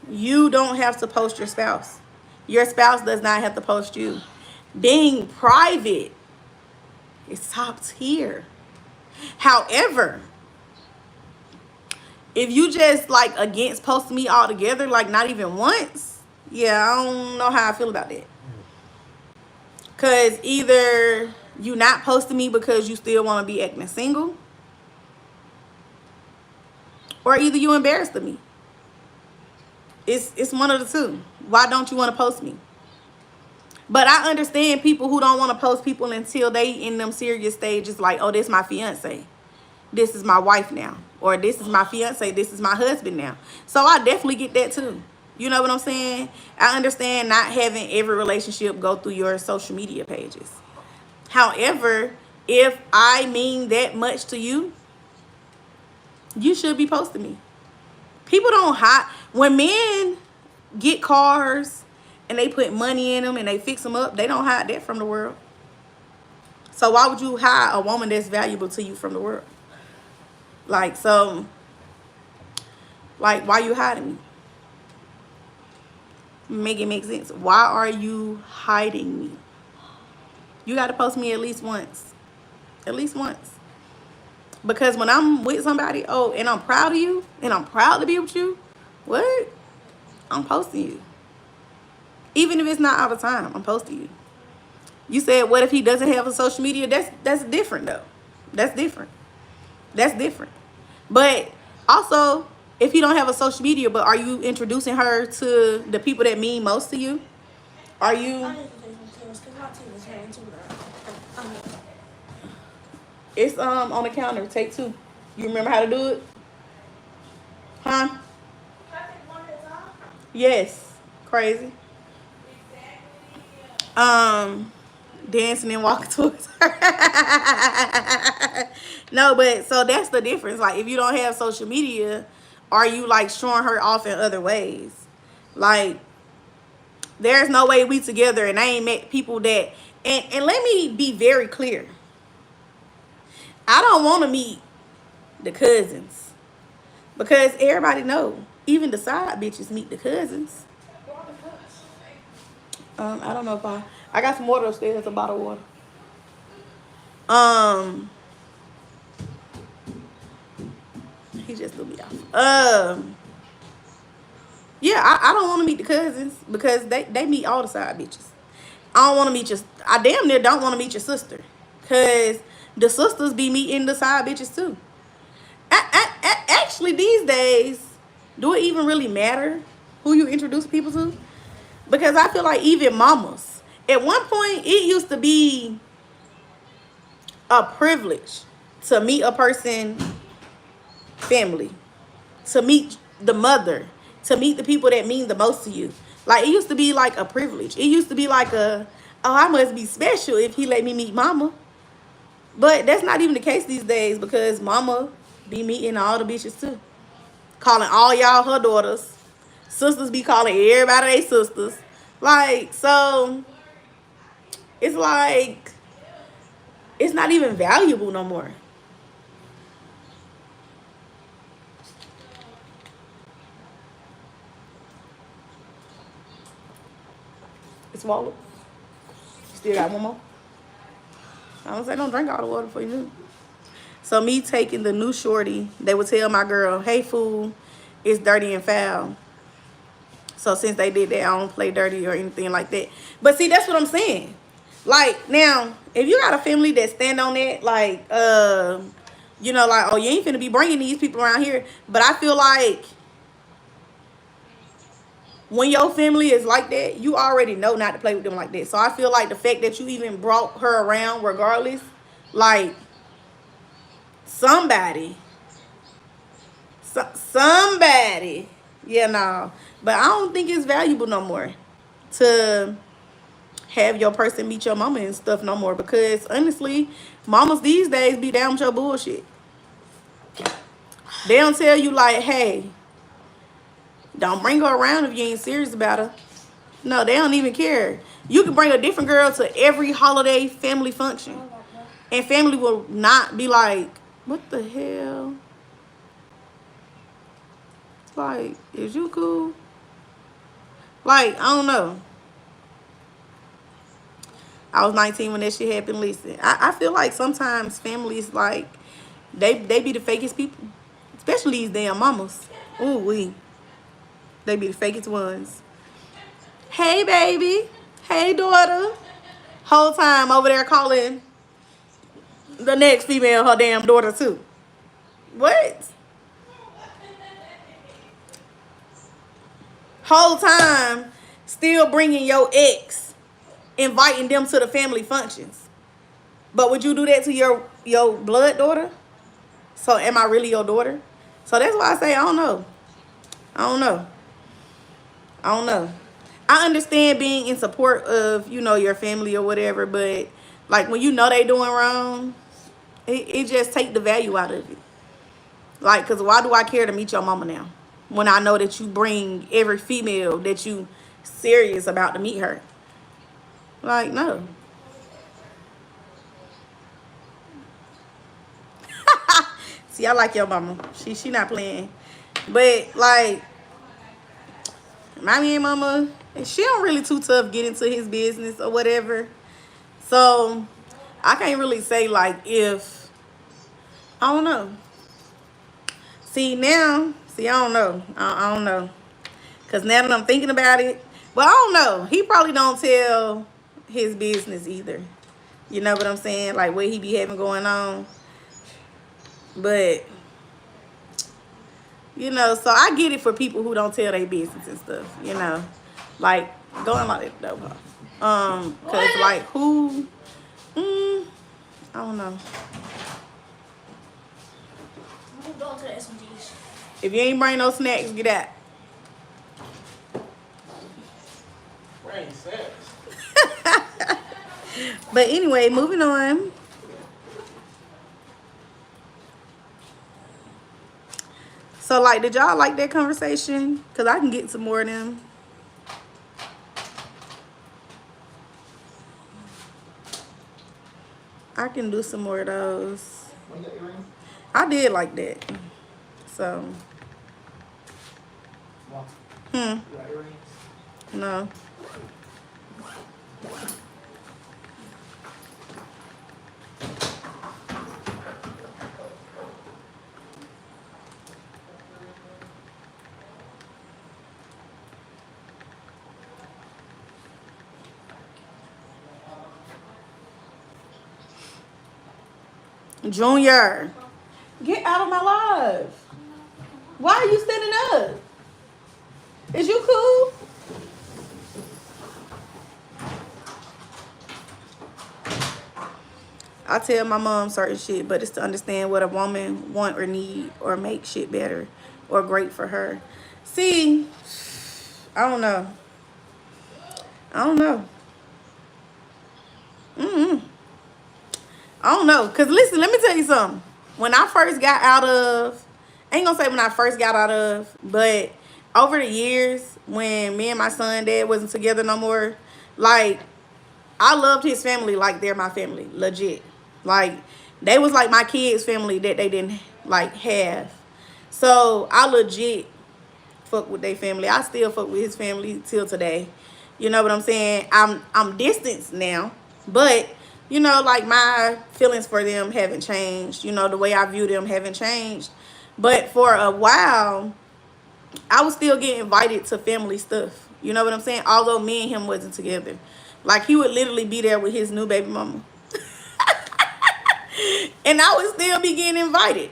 you don't have to post your spouse. Your spouse does not have to post you. Being private is top tier. However, if you just like against posting me altogether, like not even once, yeah, I don't know how I feel about that. Cause either you not posting me because you still want to be acting single, or either you embarrassed me. It's one of the two. Why don't you want to post me? But I understand people who don't want to post people until they in them serious stages, like, oh, this is my fiance, this is my wife now, or this is my fiance, this is my husband now. So I definitely get that too. You know what I'm saying? I understand not having every relationship go through your social media pages. However, if I mean that much to you, you should be posting me. People don't hide. When men get cars and they put money in them and they fix them up, they don't hide that from the world. So why would you hide a woman that's valuable to you from the world? Like, so, like, why you hiding me? Make it make sense. Why are you hiding me? You got to post me at least once. At least once. Because when I'm with somebody, oh, and I'm proud of you, and I'm proud to be with you, what? I'm posting you. Even if it's not all the time, I'm posting you. You said, what if he doesn't have a social media? That's different, though. That's different. That's different. But also, if you don't have a social media, but are you introducing her to the people that mean most to you? Are you? It's on the counter. Take two. You remember how to do it? Huh? Yes. Crazy. Dancing and walking towards her. No, but so that's the difference. Like, if you don't have social media, are you like showing her off in other ways? Like, there's no way we together, and I ain't met people that. And let me be very clear. I don't want to meet the cousins because everybody know. Even the side bitches meet the cousins. I don't know if I got some water upstairs, a bottle of water. He just threw me off. Yeah, I don't want to meet the cousins because they meet all the side bitches. I don't want to meet your. I damn near don't want to meet your sister, cause the sisters be meeting the side bitches too. Actually, these days, do it even really matter who you introduce people to? Because I feel like even mamas. At one point, it used to be a privilege to meet a person family, to meet the mother, to meet the people that mean the most to you. Like, it used to be like a privilege. It used to be like oh, I must be special if he let me meet mama. But that's not even the case these days because mama be meeting all the bitches too. Calling all y'all her daughters. Sisters be calling everybody they sisters. Like, so it's like it's not even valuable no more. It's swallowed. Still got one more. I don't say don't drink all the water before you do. So me taking the new shorty, they would tell my girl, hey fool, it's dirty and foul. So since they did that, I don't play dirty or anything like that. But see, that's what I'm saying. Like, now, if you got a family that stand on that, like, you know, like, oh, you ain't finna be bringing these people around here. But I feel like when your family is like that, you already know not to play with them like that. So I feel like the fact that you even brought her around regardless, like, somebody, Yeah, no. But I don't think it's valuable no more to have your person meet your mama and stuff no more, because honestly, mamas these days be down with your bullshit. They don't tell you like, hey, don't bring her around if you ain't serious about her. No, they don't even care. You can bring a different girl to every holiday family function, and family will not be like, what the hell? Like, is you cool? Like, I don't know. I was 19 when that shit happened. Listen, I feel like sometimes families, like, they be the fakest people. Especially these damn mamas. Ooh, they be the fakest ones. Hey, baby. Hey, daughter. Whole time over there calling the next female her damn daughter, too. What? Whole time still bringing your ex, inviting them to the family functions. But would you do that to your blood daughter? So am I really your daughter? So that's why I say I don't know. I don't know. I don't know. I understand being in support of, your family or whatever, but like when you know they doing wrong, it just take the value out of it. Like, cause why do I care to meet your mama now? When I know that you bring every female that you serious about to meet her. Like, no. See, I like your mama. She not playing. But like my main mama, she don't really too tough get into his business or whatever. So I can't really say like if I don't know. See, I don't know. I don't know. Cause now that I'm thinking about it, but I don't know. He probably don't tell his business either. You know what I'm saying? Like what he be having going on. But so I get it for people who don't tell their business and stuff. Like going like that though. Cause like who? I don't know. I'm going to the SMGs. If you ain't bring no snacks, get out. Bring sex. But anyway, moving on. So like, did y'all like that conversation? Cause I can get some more of them. I can do some more of those. I did like that. So. No. Junior, get out of my life. Why are you standing up? Is you cool? I tell my mom certain shit, but it's to understand what a woman want or need or make shit better or great for her. See, I don't know. I don't know. I don't know. Because listen, let me tell you something. When I first got out of, I ain't going to say when I first got out of, but over the years when me and my son dad wasn't together no more, like, I loved his family like they're my family. Legit. Like, they was like my kids' family that they didn't, like, have. So, I legit fuck with their family. I still fuck with his family till today. You know what I'm saying? I'm distanced now, but like my feelings for them haven't changed. The way I view them haven't changed. But for a while, I was still getting invited to family stuff. You know what I'm saying? Although me and him wasn't together. Like he would literally be there with his new baby mama. And I would still be getting invited.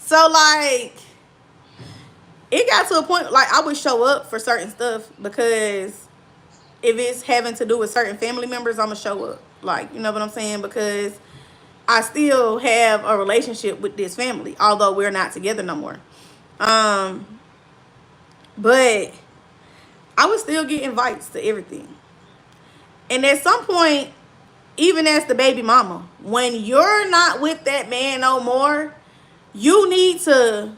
So like it got to a point like I would show up for certain stuff because if it's having to do with certain family members, I'm gonna show up. Like, you know what I'm saying? Because I still have a relationship with this family, although we're not together no more. But I would still get invites to everything. And at some point, even as the baby mama, when you're not with that man no more, you need to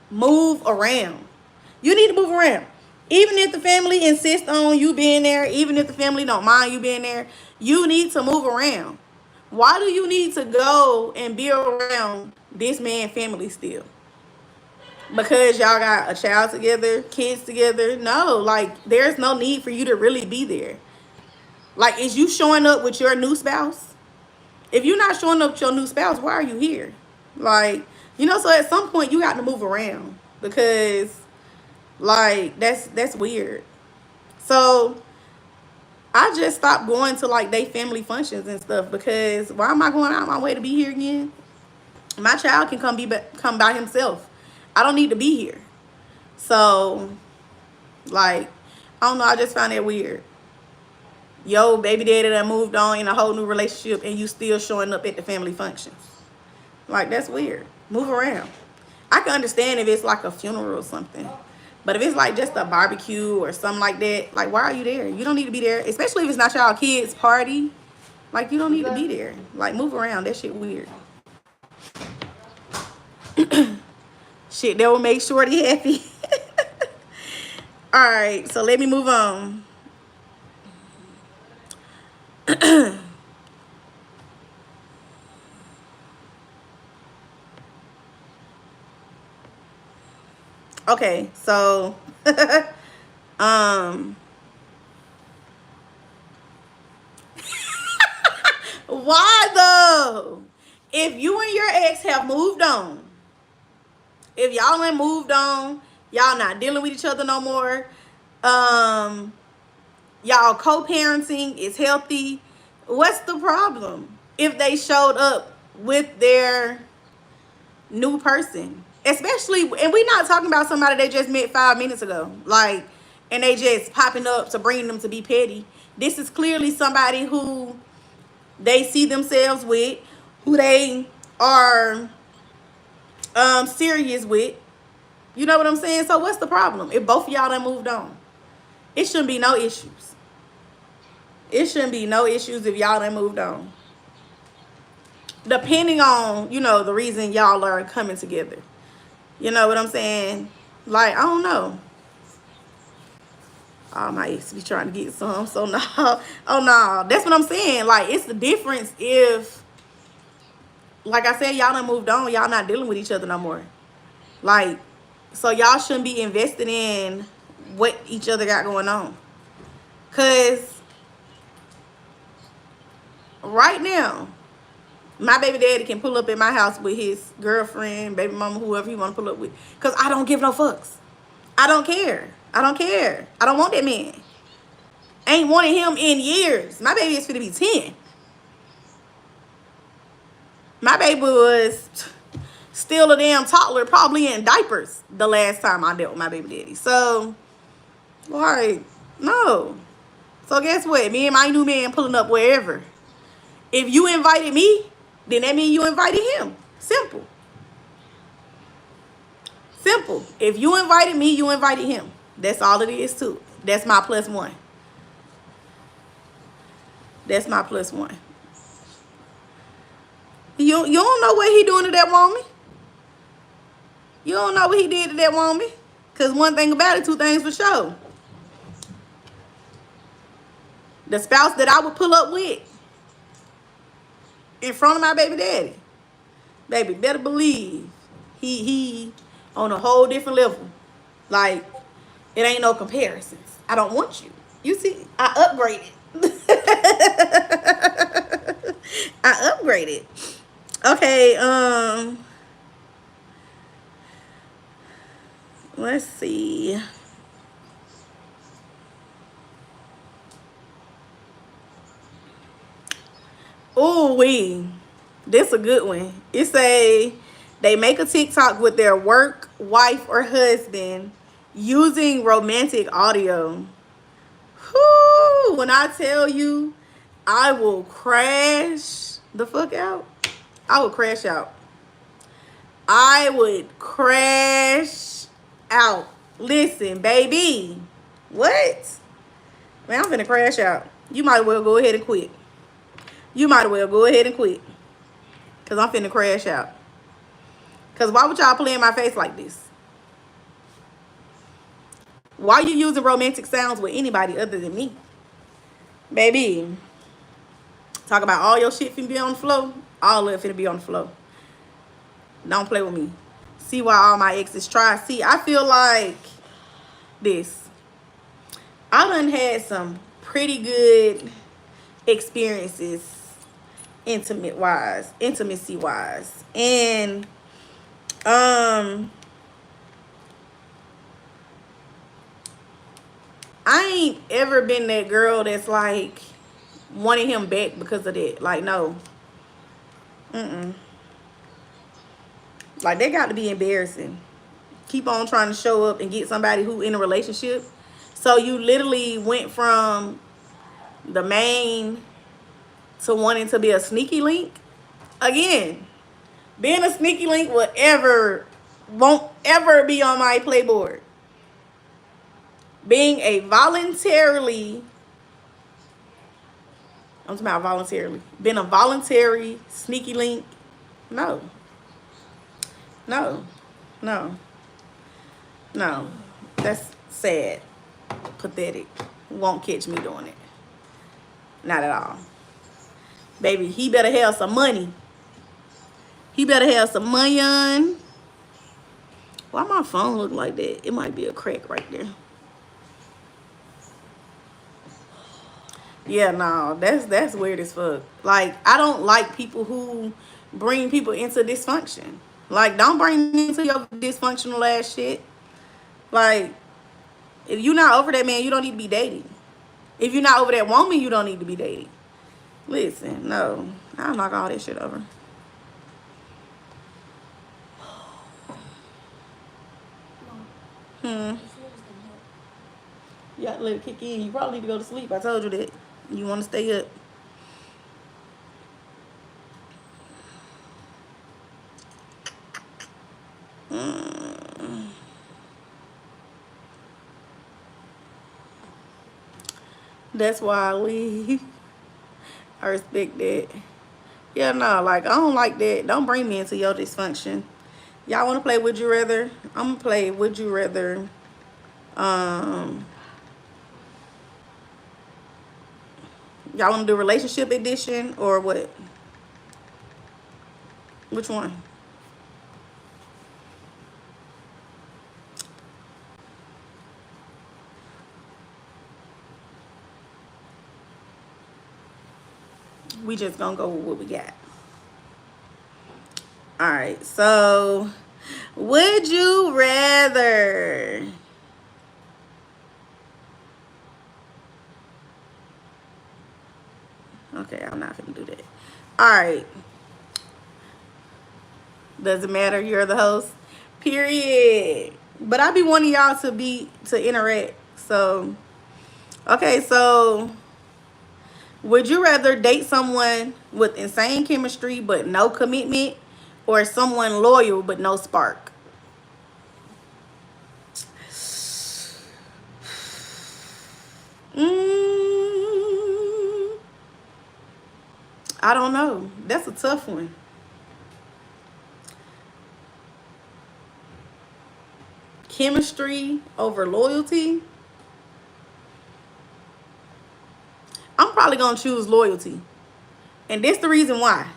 move around. You need to move around. Even if the family insists on you being there, even if the family don't mind you being there, you need to move around. Why do you need to go and be around this man family still? Because y'all got a child together, kids together? No, like there's no need for you to really be there. Like, is you showing up with your new spouse? If you're not showing up with your new spouse, why are you here? Like, so at some point you got to move around because like that's weird. So I just stopped going to like they family functions and stuff because why am I going out my way to be here again? My child can come by himself. I don't need to be here. So like I don't know, I just found that weird. Yo, baby daddy that moved on in a whole new relationship and you still showing up at the family functions. Like, that's weird. Move around. I can understand if it's like a funeral or something. But if it's like just a barbecue or something like that, like, why are you there? You don't need to be there. Especially if it's not y'all kids' party. Like, you don't need to be there. Like, move around. That shit weird. Shit, that will make Shorty happy. Alright, so let me move on. Okay, so why though? If you and your ex have moved on, if y'all ain't moved on, y'all not dealing with each other no more, y'all co-parenting is healthy, what's the problem if they showed up with their new person? Especially, and we're not talking about somebody they just met 5 minutes ago, like, and they just popping up to bring them to be petty. This is clearly somebody who they see themselves with, who they are serious with. You know what I'm saying? So what's the problem if both of y'all done moved on? It shouldn't be no issues. It shouldn't be no issues if y'all done moved on. Depending on, the reason y'all are coming together. You know what I'm saying? Like, I don't know. Oh, my ex be trying to get some, so no. Oh, no. That's what I'm saying. Like, it's the difference if, like I said, y'all done moved on. Y'all not dealing with each other no more. Like, so y'all shouldn't be invested in what each other got going on. Because right now, my baby daddy can pull up at my house with his girlfriend, baby mama, whoever he want to pull up with. Because I don't give no fucks. I don't care. I don't care. I don't want that man. Ain't wanted him in years. My baby is finna be 10. My baby was still a damn toddler, probably in diapers the last time I dealt with my baby daddy. So, like, no. So guess what? Me and my new man pulling up wherever. If you invited me, then that means you invited him. Simple. Simple. If you invited me, you invited him. That's all it is too. That's my plus one. That's my plus one. You don't know what he doing to that woman. You don't know what he did to that woman. Because one thing about it, two things for sure. The spouse that I would pull up with in front of my baby daddy, baby, better believe he on a whole different level. Like, it ain't no comparisons. I don't want you. You see, I upgraded. I upgraded. Okay, let's see. Ooh, this a good one. It say they make a TikTok with their work, wife, or husband using romantic audio. Whoo, when I tell you, I will crash the fuck out. I would crash out. I would crash out. Listen, baby. What? Man, I'm finna crash out. You might as well go ahead and quit. You might as well go ahead and quit. Because I'm finna crash out. Because why would y'all play in my face like this? Why you using romantic sounds with anybody other than me? Baby, talk about all your shit finna be on the floor. All of it finna be on the floor. Don't play with me. See why all my exes try. See, I feel like this. I done had some pretty good experiences intimacy wise. And I ain't ever been that girl that's like wanting him back because of that. Like, no. Like, they got to be embarrassing. Keep on trying to show up and get somebody who in a relationship. So you literally went from the main to wanting to be a sneaky link. Again, being a sneaky link won't ever be on my playboard. Being a voluntarily, I'm talking about voluntarily, being a voluntary sneaky link, no. No. No. No. That's sad. Pathetic. Won't catch me doing it. Not at all. Baby, he better have some money. He better have some money on. Why my phone look like that? It might be a crack right there. Yeah, no, that's weird as fuck. Like, I don't like people who bring people into dysfunction. Like, don't bring me into your dysfunctional ass shit. Like, if you're not over that man, you don't need to be dating. If you're not over that woman, you don't need to be dating. Listen, no, I'll knock all that shit over. You got to let it kick in. You probably need to go to sleep. I told you that. You want to stay up. That's why I leave. I respect that. Yeah, no, like, I don't like that. Don't bring me into your dysfunction. Y'all want to play Would You Rather? I'm going to play Would You Rather. Y'all want to do relationship edition or what? Which one? We just gonna go with what we got. All right, so would you rather okay, I'm not gonna do that. All right, doesn't matter, you're the host, period. But I be wanting y'all to interact. So okay, so would you rather date someone with insane chemistry but no commitment, or someone loyal but no spark? I don't know. That's a tough one. Chemistry over loyalty? I'm probably going to choose loyalty. And that's the reason why.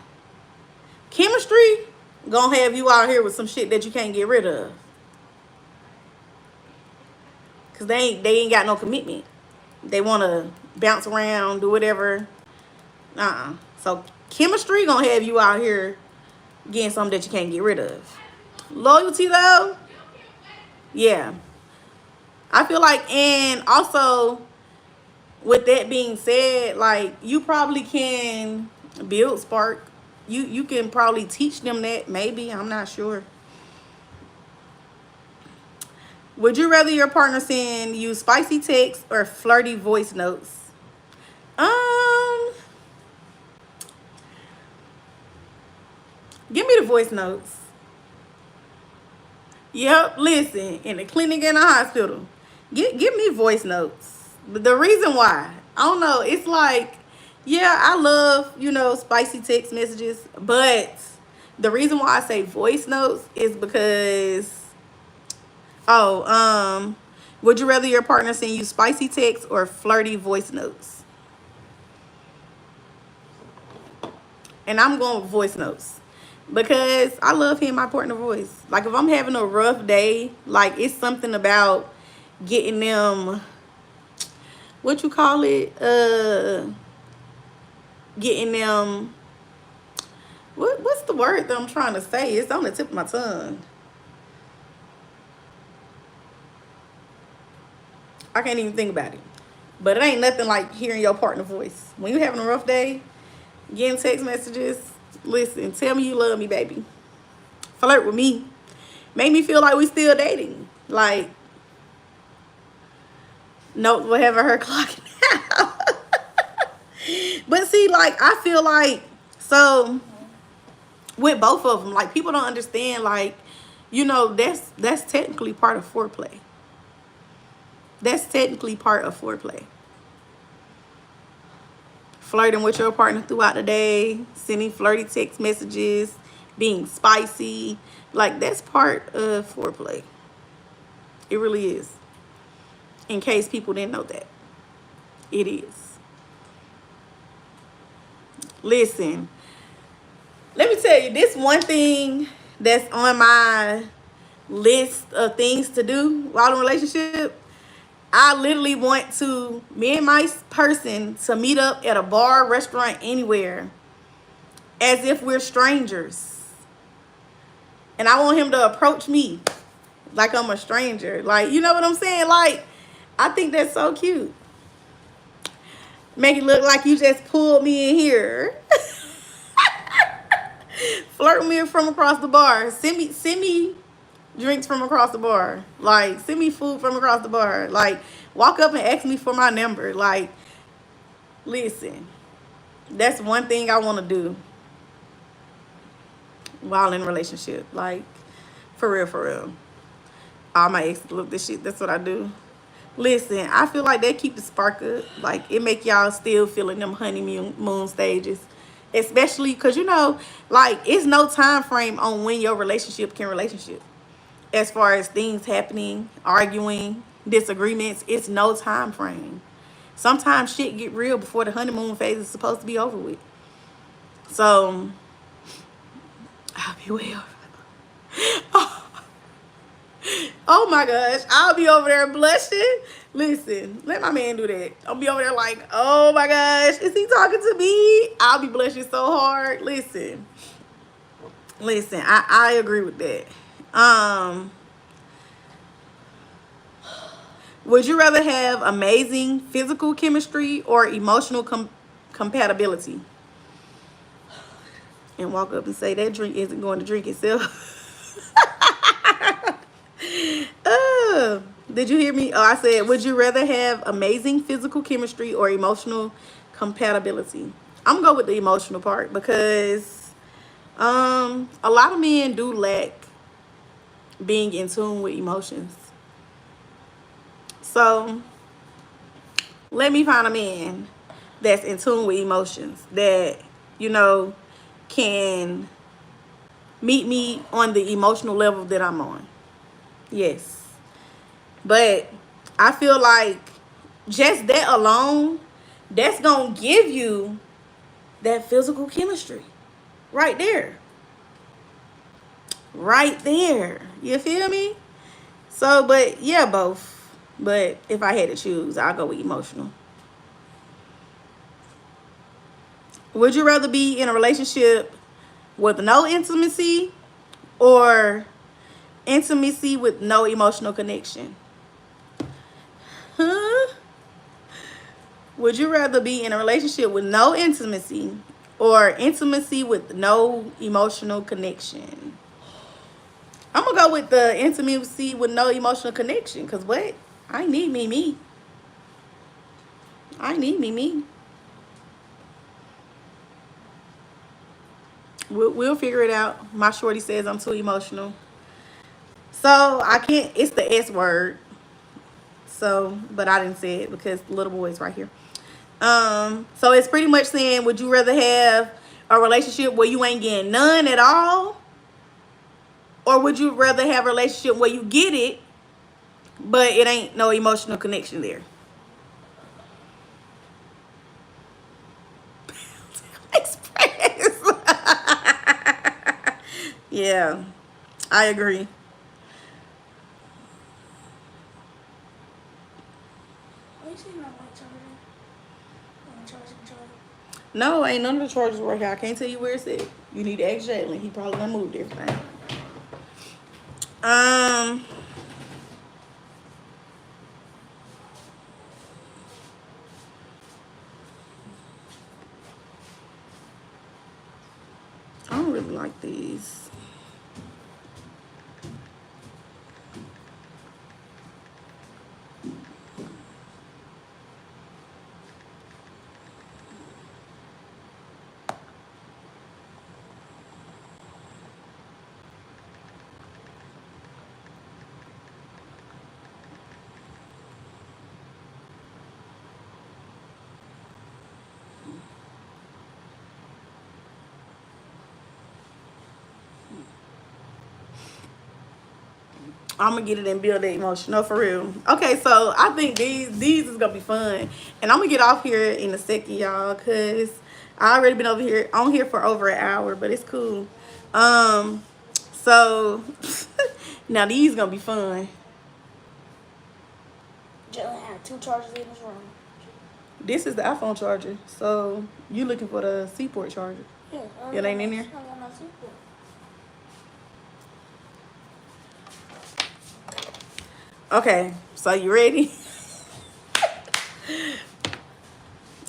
Chemistry going to have you out here with some shit that you can't get rid of. Because they ain't got no commitment. They want to bounce around, do whatever. So chemistry going to have you out here getting something that you can't get rid of. Loyalty, though, yeah. I feel like, and also, with that being said, like, you probably can build spark. You can probably teach them that, maybe. I'm not sure. Would you rather your partner send you spicy texts or flirty voice notes? Give me the voice notes. Yep, listen, in the clinic and the hospital. Give me voice notes. The reason why, I don't know, it's like, yeah, I love, spicy text messages, but the reason why I say voice notes is because, oh, would you rather your partner send you spicy texts or flirty voice notes? And I'm going with voice notes because I love hearing my partner voice. Like if I'm having a rough day, like it's something about getting them, what you call it, getting them, what's the word that I'm trying to say? It's on the tip of my tongue. I can't even think about it. But it ain't nothing like hearing your partner voice. When you're having a rough day, getting text messages, listen, tell me you love me, baby. Flirt with me. Make me feel like we still dating. Like, no, whatever her clocking out. But see, like, I feel like, so with both of them, like, people don't understand, like, that's technically part of foreplay. That's technically part of foreplay. Flirting with your partner throughout the day, sending flirty text messages, being spicy, like, that's part of foreplay. It really is. In case people didn't know that, it is. Listen, let me tell you, this one thing that's on my list of things to do while in a relationship. I literally want me and my person to meet up at a bar, restaurant, anywhere, as if we're strangers. And I want him to approach me like I'm a stranger. Like, you know what I'm saying? Like, I think that's so cute. Make it look like you just pulled me in here. Flirt with me from across the bar. Send me drinks from across the bar. Like, send me food from across the bar. Like, walk up and ask me for my number. Like, listen, that's one thing I want to do while in a relationship. Like, for real, for real. All my exes look this shit. That's what I do. Listen, I feel like they keep the spark up. Like, it make y'all still feeling them honeymoon stages. Especially because, like, it's no time frame on when your relationship can relationship. As far as things happening, arguing, disagreements, it's no time frame. Sometimes shit get real before the honeymoon phase is supposed to be over with. So, I'll be well. Oh my gosh, I'll be over there blushing. Listen, let my man do that. I'll be over there like, oh my gosh, is he talking to me? I'll be blushing so hard. Listen, I agree with that. Would you rather have amazing physical chemistry or emotional compatibility? And walk up and say that drink isn't going to drink itself. Did you hear me? Oh, I said, would you rather have amazing physical chemistry or emotional compatibility? I'm gonna go with the emotional part because a lot of men do lack being in tune with emotions. So let me find a man that's in tune with emotions, that, can meet me on the emotional level that I'm on. Yes. But I feel like just that alone, that's going to give you that physical chemistry right there. Right there. You feel me? So, but yeah, both. But if I had to choose, I'll go with emotional. Would you rather be in a relationship with no intimacy or intimacy with no emotional connection? Huh? Would you rather be in a relationship with no intimacy or intimacy with no emotional connection? I'm going to go with the intimacy with no emotional connection. Because what? I need me. I need me. We'll figure it out. My shorty says I'm too emotional. So I can't. It's the S word. So, but I didn't say it because the little boy's right here. So it's pretty much saying, would you rather have a relationship where you ain't getting none at all, or would you rather have a relationship where you get it, but it ain't no emotional connection there? Express. Yeah, I agree. Are you seeing my white charger? I'm charging charger. No, ain't none of the charges work out. I can't tell you where it's at. You need to ask Jalen. He probably done moved everything. Um, I don't really like these. I'm gonna get it and build the emotion. No, for real. Okay, so I think these is gonna be fun, and I'm gonna get off here in a second, y'all, cause I already been over here on here for over an hour, but it's cool. So now these gonna be fun. Jalen had 2 chargers in his room. This is the iPhone charger, so you looking for the Seaport charger? Yeah, It ain't in there. I got my sequel. Okay, so you ready?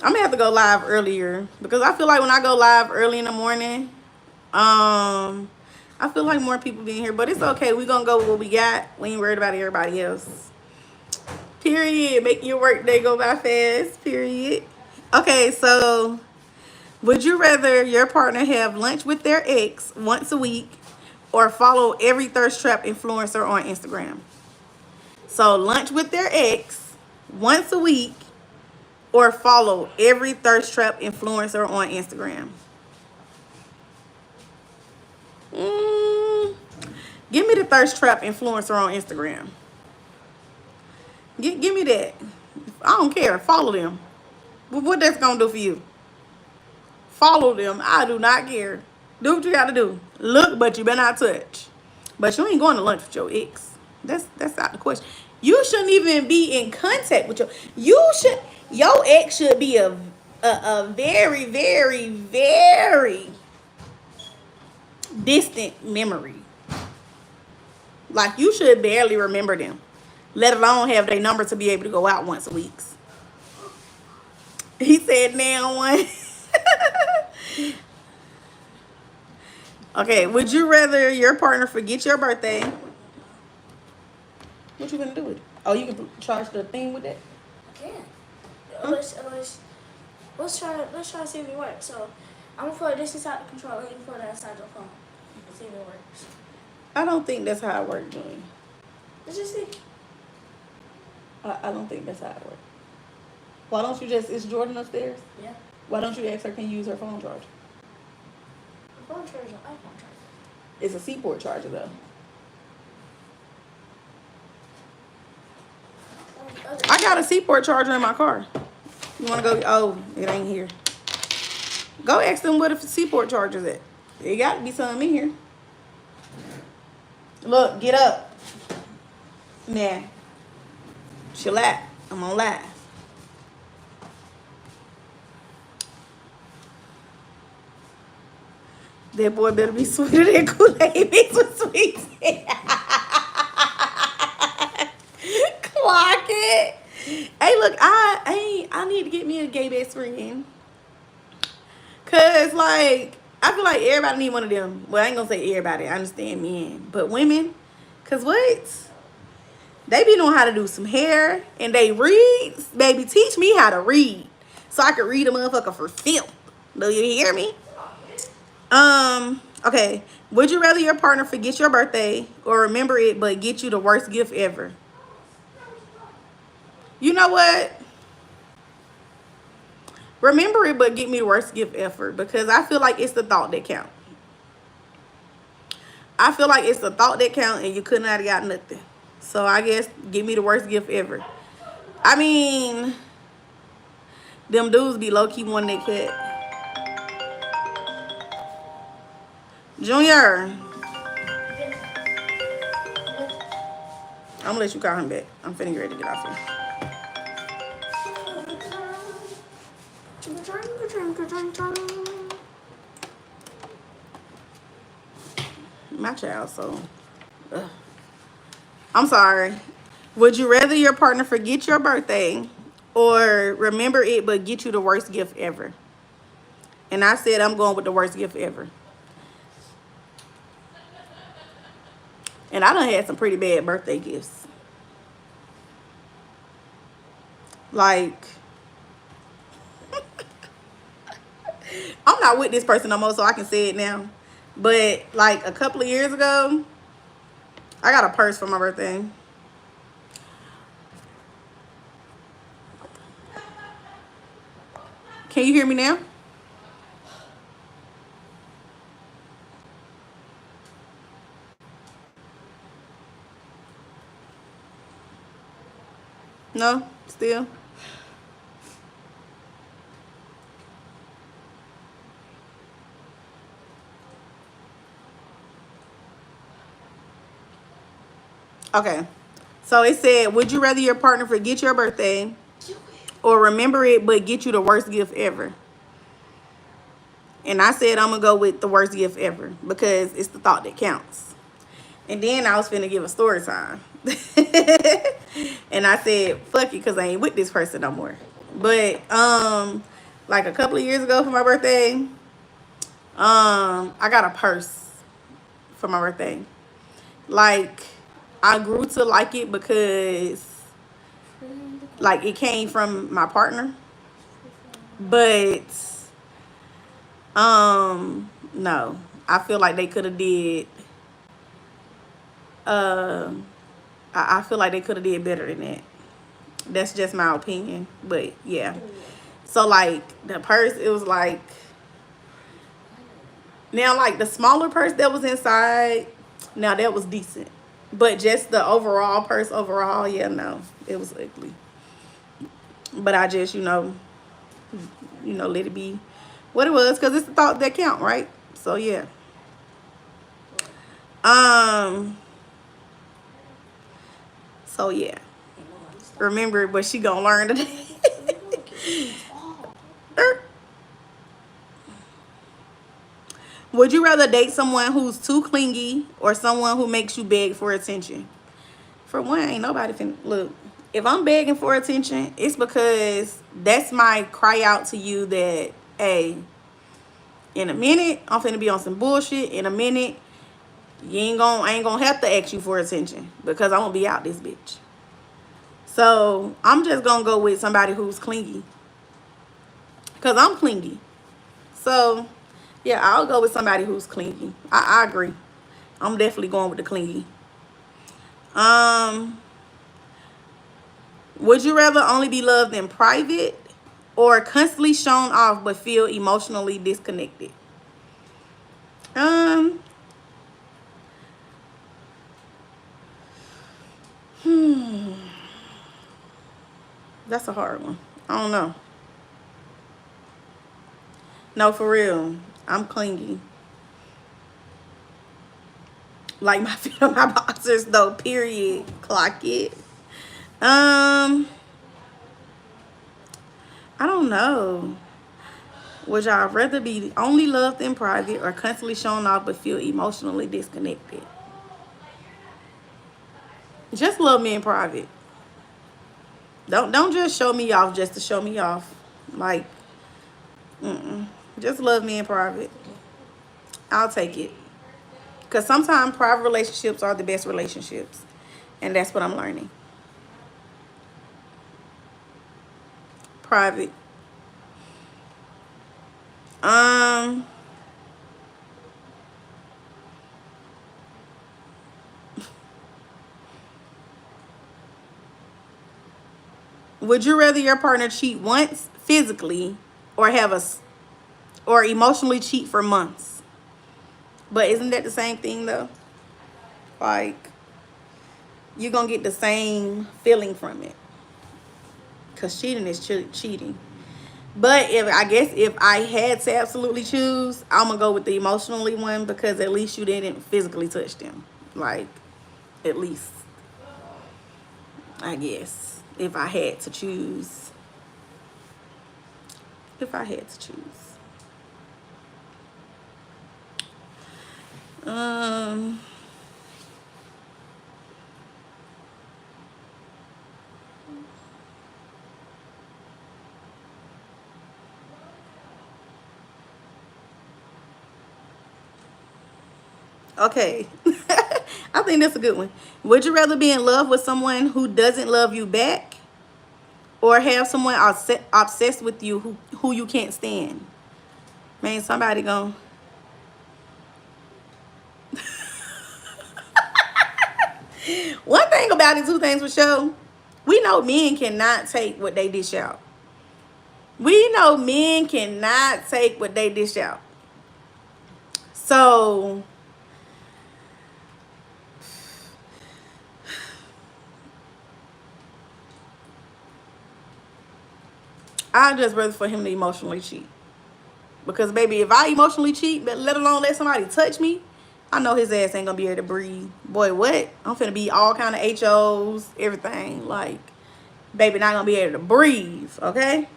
I'm gonna have to go live earlier because I feel like when I go live early in the morning, I feel like more people being here, but it's okay. We gonna go with what we got. We ain't worried about everybody else. Period. Making your work day go by fast. Period. Okay, so would you rather your partner have lunch with their ex once a week or follow every thirst trap influencer on Instagram? So lunch with their ex once a week or follow every thirst trap influencer on Instagram. Give me the thirst trap influencer on Instagram. Give me that. I don't care. Follow them. What that's gonna do for you? Follow them. I do not care. Do what you gotta do. Look, but you better not touch. But you ain't going to lunch with your ex. That's out the question. You shouldn't even be in contact with your ex should be a very, very, very distant memory. Like you should barely remember them, let alone have their number to be able to go out once a week. He said now one. Okay, would you rather your partner forget your birthday? What you gonna do with it? Oh, you can charge the thing with it? I can. Let's try to see if it works. So I'm gonna put this inside the controller and put that inside the phone. See if it works. I don't think that's how it works, Julie. Let's just see. I don't think that's how it works. Why don't you is Jordan upstairs? Yeah. Why don't you ask her, can you use her phone charger? The phone charger is an iPhone charger. It's a Seaport charger, though. I got a Seaport charger in my car. You want to go? Oh, it ain't here. Go ask them what the Seaport charger's at. There got to be something in here. Look, get up. Nah. Chill out. I'm on live. That boy better be sweeter than Kool-Aid mixed with sweet. Clock it. Hey, look, I need to get me a gay best friend. Cause like I feel like everybody need one of them. Well, I ain't gonna say everybody. I understand men, but women. Cause what? They be knowing how to do some hair and they read. Baby, teach me how to read so I can read a motherfucker for filth. Do you hear me? Okay. Would you rather your partner forget your birthday or remember it but get you the worst gift ever? You know what? Remember it but get me the worst gift ever, because I feel like it's the thought that count. I feel like it's the thought that count, and you could not have got nothing. So I guess give me the worst gift ever. I mean, them dudes be low key wanting their cut. Junior, I'm gonna let you call him back. I'm finna get ready to get off here. My child, so. Ugh. I'm sorry. Would you rather your partner forget your birthday or remember it but get you the worst gift ever? And I said I'm going with the worst gift ever. And I done had some pretty bad birthday gifts. Like, I'm not with this person no more, so I can say it now. But like a couple of years ago, I got a purse for my birthday. Can you hear me now? No? Still? Okay. So it said, would you rather your partner forget your birthday or remember it but get you the worst gift ever? And I said I'm gonna go with the worst gift ever because it's the thought that counts. And then I was finna give a story time. And I said, fuck it, because I ain't with this person no more. But like a couple of years ago for my birthday, I got a purse for my birthday. Like, I grew to like it because like it came from my partner. But no. I feel like they could have did I feel like they could have did better than that. That's just my opinion. But yeah. So like the purse, it was like, now like the smaller purse that was inside, now that was decent. But just the overall purse overall, yeah, no. It was ugly. But I just, let it be what it was, because it's the thought that count, right? So yeah. So yeah. Remember, but she gonna learn today. Would you rather date someone who's too clingy or someone who makes you beg for attention? For one, ain't nobody finna look. If I'm begging for attention, it's because that's my cry out to you that, hey, in a minute, I'm finna be on some bullshit. In a minute, I ain't gonna have to ask you for attention because I'm gonna be out this bitch. So I'm just gonna go with somebody who's clingy. Because I'm clingy. So yeah, I'll go with somebody who's clingy. I agree. I'm definitely going with the clingy. Would you rather only be loved in private or constantly shown off but feel emotionally disconnected? Um, that's a hard one. I don't know. No, for real. I'm clingy. Like my feet on my boxers though, period. Clock it. I don't know. Would y'all rather be only loved in private or constantly shown off but feel emotionally disconnected? Just love me in private. Don't just show me off just to show me off. Like, just love me in private. I'll take it. Because sometimes private relationships are the best relationships. And that's what I'm learning. Private. Would you rather your partner cheat once physically or or emotionally cheat for months? But isn't that the same thing though? Like, you're gonna get the same feeling from it, because cheating is cheating. But if I had to absolutely choose, I'm gonna go with the emotionally one, because at least you didn't physically touch them. Like, at least, I guess, if I had to choose. If I had to choose. Um okay. I think that's a good one. Would you rather be in love with someone who doesn't love you back, or have someone obsessed with you who you can't stand? Man, somebody gonna one thing about it, two things for sure. We know men cannot take what they dish out. We know men cannot take what they dish out. So I'd just rather for him to emotionally cheat. Because baby, if I emotionally cheat, but let alone let somebody touch me, I know his ass ain't gonna be able to breathe. Boy, what? I'm finna be all kind of HOs, everything. Like, baby, not gonna be able to breathe, okay?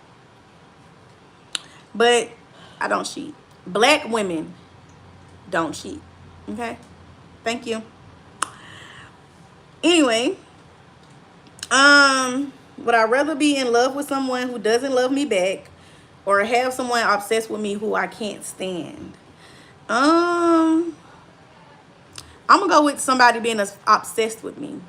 But I don't cheat. Black women don't cheat, okay? Thank you. Anyway, would I rather be in love with someone who doesn't love me back, or have someone obsessed with me who I can't stand? I'm gonna go with somebody being obsessed with me.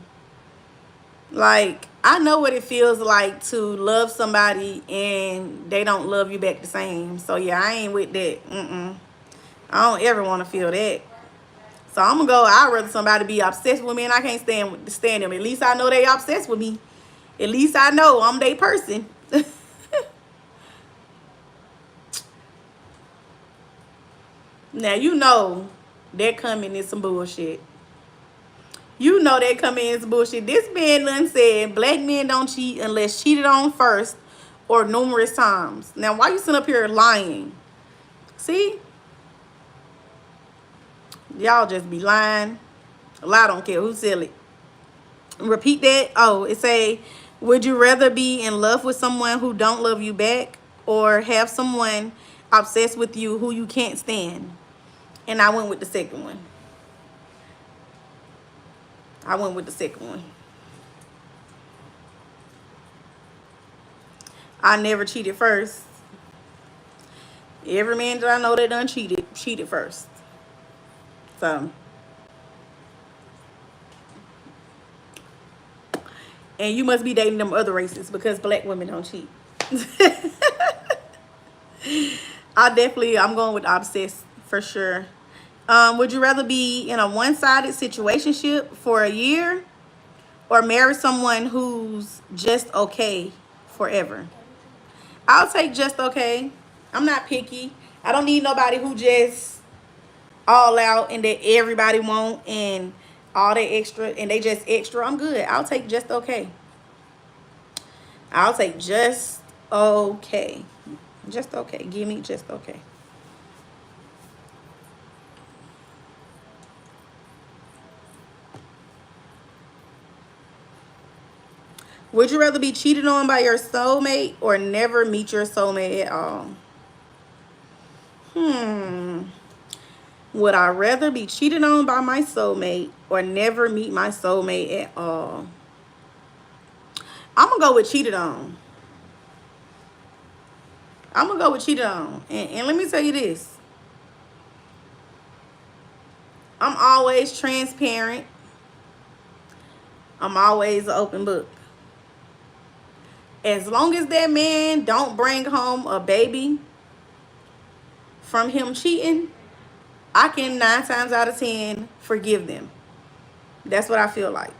Like, I know what it feels like to love somebody and they don't love you back the same. So yeah, I ain't with that. I don't ever want to feel that. So I'm gonna go. I'd rather somebody be obsessed with me and I can't stand them. At least I know they obsessed with me. At least I know I'm their person. Now you know that coming is some bullshit. You know that coming in some bullshit. This man done said black men don't cheat unless cheated on first or numerous times. Now why you sitting up here lying? See? Y'all just be lying. A lie don't care who sell it. Repeat that. Oh, it say, would you rather be in love with someone who don't love you back, or have someone obsessed with you who you can't stand? And I went with the second one. I went with the second one. I never cheated first. Every man that I know that done cheated first. So, and you must be dating them other races, because black women don't cheat. I'm going with obsessed for sure. Would you rather be in a one-sided situationship for a year, or marry someone who's just okay forever? I'll take just okay. I'm not picky. I don't need nobody who just all out and that everybody want and all that extra and they just extra. I'm good. I'll take just okay. I'll take just okay. Just okay. Give me just okay. Would you rather be cheated on by your soulmate or never meet your soulmate at all? Would I rather be cheated on by my soulmate or never meet my soulmate at all? I'm going to go with cheated on. I'm going to go with cheated on. And let me tell you this. I'm always transparent. I'm always an open book. As long as that man don't bring home a baby from him cheating, I can 9 times out of 10 forgive them. That's what I feel like.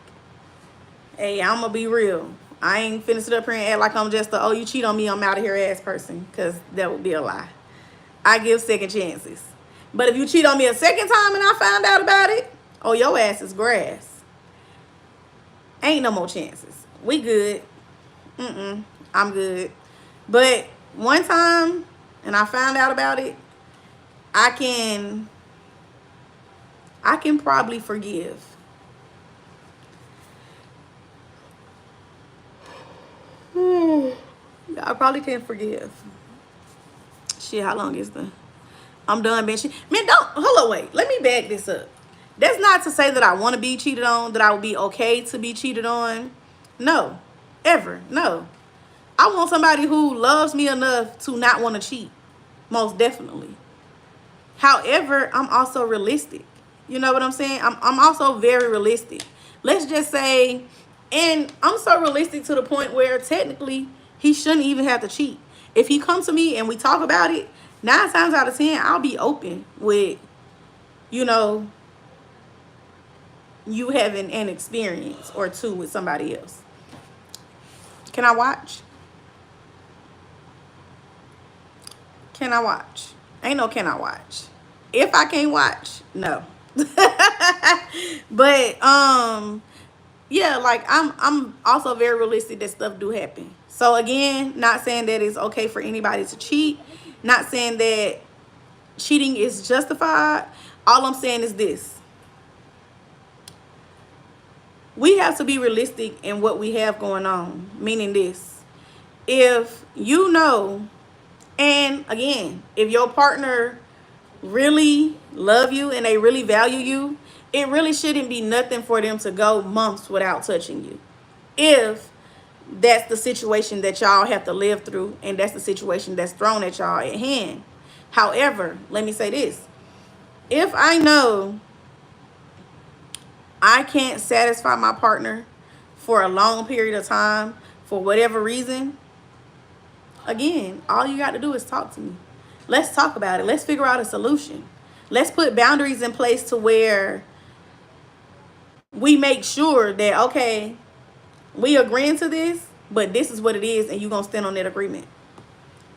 Hey, I'm going to be real. I ain't finna sit up here and act like I'm just the, oh, you cheat on me, I'm out of here ass person, because that would be a lie. I give second chances. But if you cheat on me a second time and I found out about it, oh, your ass is grass. Ain't no more chances. We good. I'm good. But one time and I found out about it, I can probably forgive. I probably can't forgive. Shit, how long is the? I'm done, bitch. Man, don't hold on. Wait, let me back this up. That's not to say that I want to be cheated on. That I would be okay to be cheated on. No, ever. No. I want somebody who loves me enough to not want to cheat. Most definitely. However, I'm also realistic. You know what I'm saying? I'm also very realistic. Let's just say, and I'm so realistic to the point where technically he shouldn't even have to cheat. If he comes to me and we talk about it, 9 times out of 10, I'll be open with, you know, you having an experience or two with somebody else. Can I watch? Can I watch? Ain't no can I watch. If I can't watch, no. But yeah, like I'm also very realistic that stuff do happen. So again, not saying that it's okay for anybody to cheat, not saying that cheating is justified. All I'm saying is this: we have to be realistic in what we have going on. Meaning this: if you know, and again, if your partner really love you and they really value you, it really shouldn't be nothing for them to go months without touching you. If that's the situation that y'all have to live through and that's the situation that's thrown at y'all at hand. However, let me say this. If I know I can't satisfy my partner for a long period of time for whatever reason, again, all you got to do is talk to me. Let's talk about it. Let's figure out a solution. Let's put boundaries in place to where we make sure that, okay, we agreeing to this, but this is what it is, and you're going to stand on that agreement.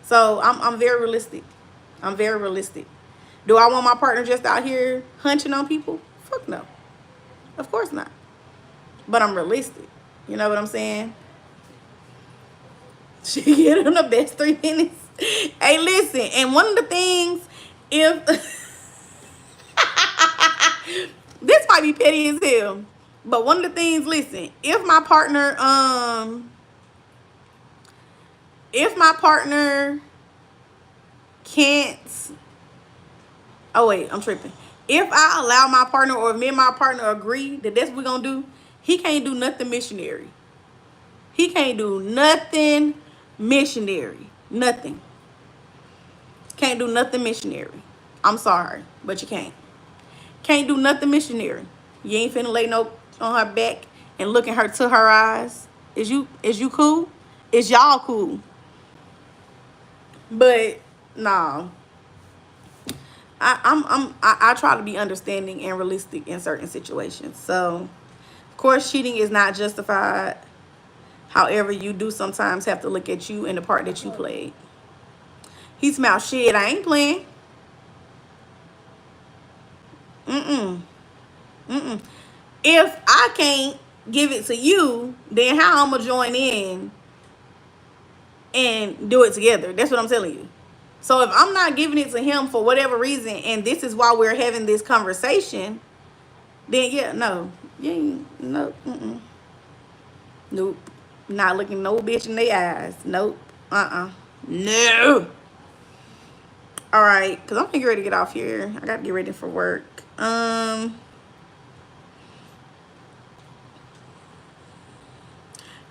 So I'm very realistic. I'm very realistic. Do I want my partner just out here hunching on people? Fuck no. Of course not. But I'm realistic. You know what I'm saying? She get in the best 3 minutes. Hey, listen, and one of the things, if this might be petty as hell, but one of the things, listen, if my partner can't, oh wait, I'm tripping. If I allow my partner, or if me and my partner agree that that's what we're gonna do, he can't do nothing missionary. He can't do nothing missionary. Nothing. Can't do nothing missionary. I'm sorry, but you can't. Can't do nothing missionary. You ain't finna lay no on her back and looking her to her eyes. Is you cool? Is y'all cool? But nah. I try to be understanding and realistic in certain situations. So of course cheating is not justified. However, you do sometimes have to look at you and the part that you played. He smelled shit. I ain't playing. If I can't give it to you, then how I'm gonna join in and do it together? That's what I'm telling you. So if I'm not giving it to him for whatever reason, and this is why we're having this conversation, then yeah, no, you ain't, no, nope, not looking no bitch in their eyes, nope, no. All right, because I'm getting ready to get off here. I got to get ready for work.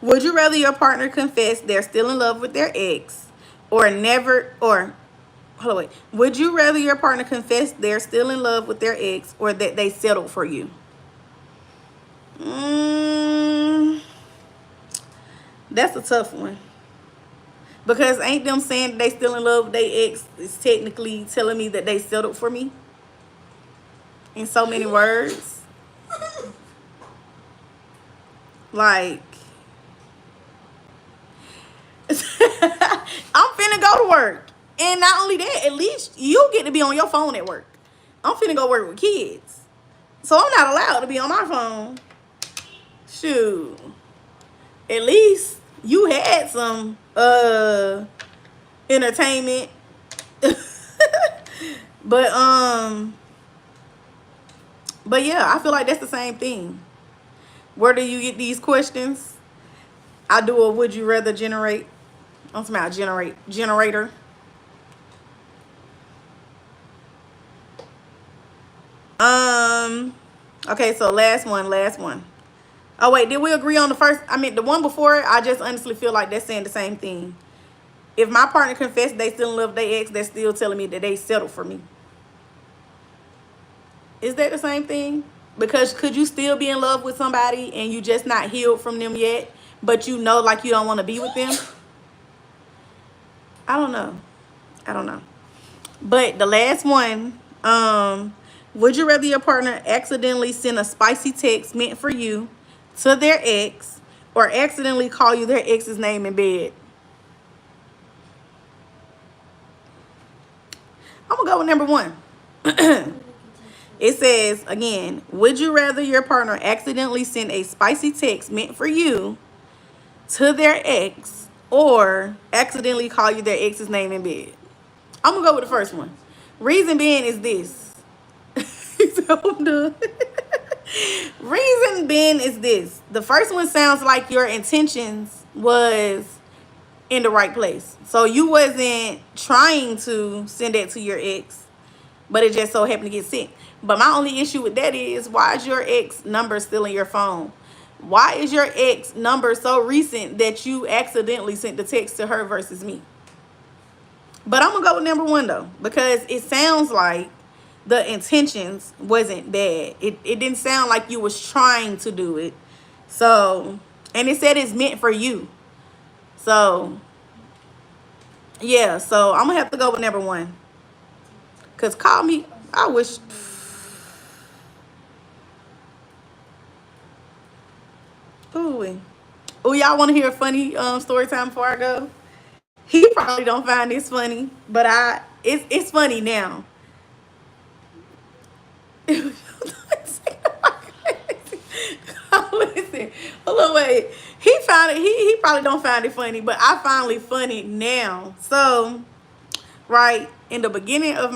Would you rather your partner confess they're still in love with their ex, or never, or hold on, wait. Would you rather your partner confess they're still in love with their ex, or that they settled for you? That's a tough one. Because ain't them saying that they still in love with their ex is technically telling me that they settled for me? In so many words. Like, work. And not only that, at least you get to be on your phone at work. I'm finna go work with kids. So I'm not allowed to be on my phone. Shoot. At least you had some entertainment. but but yeah, I feel like that's the same thing. Where do you get these questions? I do a would you rather generate. I'm talking about generator. Okay, so last one. Oh wait, did we agree on the first? I mean, the one before it, I just honestly feel like that's saying the same thing. If my partner confessed they still love their ex, they're still telling me that they settled for me. Is that the same thing? Because could you still be in love with somebody and you just not healed from them yet, but you know like you don't want to be with them? I don't know. But the last one, would you rather your partner accidentally send a spicy text meant for you to their ex or accidentally call you their ex's name in bed? I'm gonna go with number one. It says, again, would you rather your partner accidentally send a spicy text meant for you to their ex or accidentally call you their ex's name in bed? I'm gonna go with the first one. Reason being is this. So I'm done. Reason being is this. The first one sounds like your intentions was in the right place. So you wasn't trying to send that to your ex, but it just so happened to get sent. But my only issue with that is, why is your ex number still in your phone? Why is your ex number so recent that you accidentally sent the text to her versus me? But I'm gonna go with number one though, because it sounds like the intentions wasn't bad. It didn't sound like you was trying to do it. So, and it said it's meant for you. So yeah, so I'm gonna have to go with number one. Cause call me, I wish. Ooh, y'all want to hear a funny story time before I go? He probably don't find this funny, but it's funny now. Listen, hold on, wait. He found it. He probably don't find it funny, but I finally funny now. So, right in the beginning of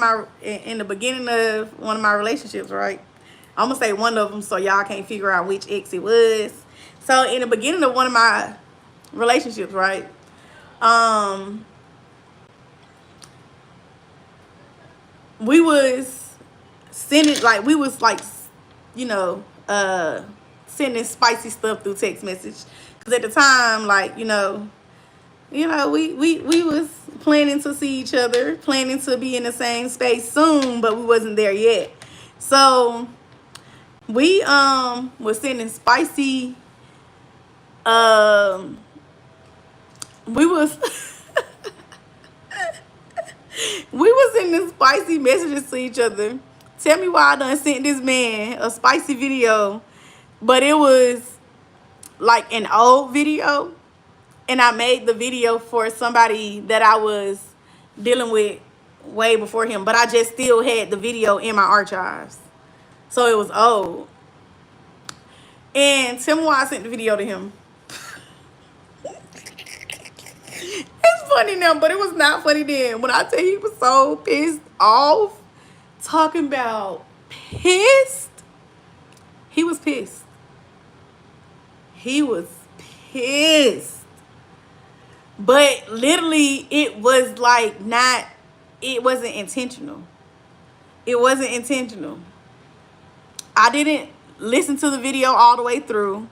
one of my relationships, right? I'm gonna say one of them so y'all can't figure out which ex it was. So in the beginning of one of my relationships, right? We was sending you know, sending spicy stuff through text message. Cause at the time, like, we was planning to see each other, planning to be in the same space soon, but we wasn't there yet. So we was sending spicy we was we was sending spicy messages to each other. Tell me why I done sent this man a spicy video, but it was like an old video, and I made the video for somebody that I was dealing with way before him, but I just still had the video in my archives, so it was old. And tell me why I sent the video to him. It's funny now, but it was not funny then. When I tell you he was so pissed off, talking about pissed, he was pissed. He was pissed. But literally, it was like it wasn't intentional. It wasn't intentional. I didn't listen to the video all the way through.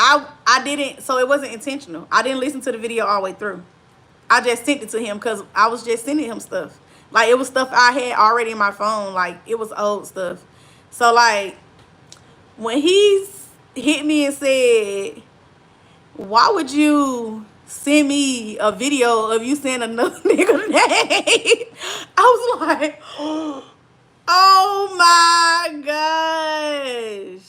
I didn't, so it wasn't intentional. I didn't listen to the video all the way through. I just sent it to him because I was just sending him stuff. Like, it was stuff I had already in my phone. Like, it was old stuff. So, like, when he hit me and said, why would you send me a video of you saying another nigga name? I was like, oh my gosh.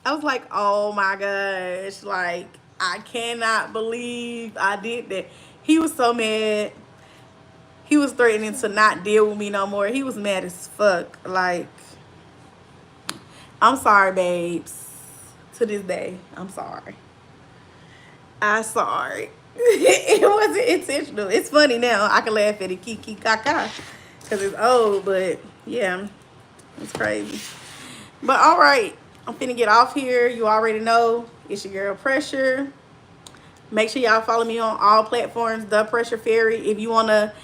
I was like, oh my gosh. Like, I cannot believe I did that. He was so mad. He was threatening to not deal with me no more. He was mad as fuck. Like, I'm sorry, babes. To this day, I'm sorry. I'm sorry. It wasn't intentional. It's funny now. I can laugh at it, kiki kaka, because it's old. But yeah, it's crazy. But all right, I'm finna get off here. You already know it's your girl Pressure. Make sure y'all follow me on all platforms, The Pressure Fairy. If you wanna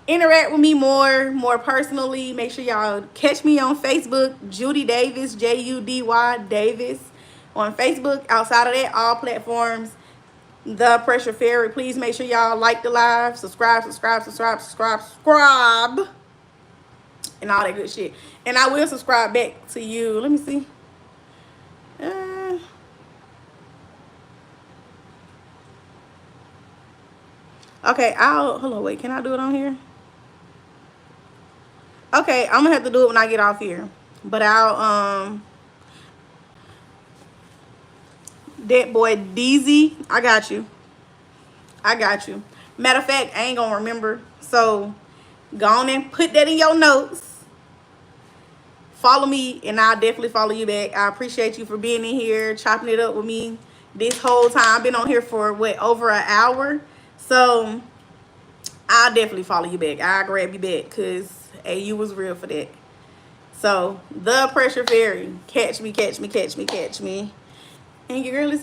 interact with me more personally, make sure y'all catch me on Facebook, Judy Davis, Judy Davis on Facebook. Outside of that, all platforms, The Pressure Fairy. Please make sure y'all like the live, subscribe, and all that good shit. And I will subscribe back to you. Let me see. Okay, hold on, wait, can I do it on here? Okay, I'm gonna have to do it when I get off here. But that boy DZ, I got you. Matter of fact, I ain't gonna remember. So go on and put that in your notes. Follow me and I'll definitely follow you back. I appreciate you for being in here, chopping it up with me this whole time. I've been on here for over an hour. So I'll definitely follow you back. I'll grab you back because hey, you was real for that. So The Pressure Fairy. Catch me. And your girl is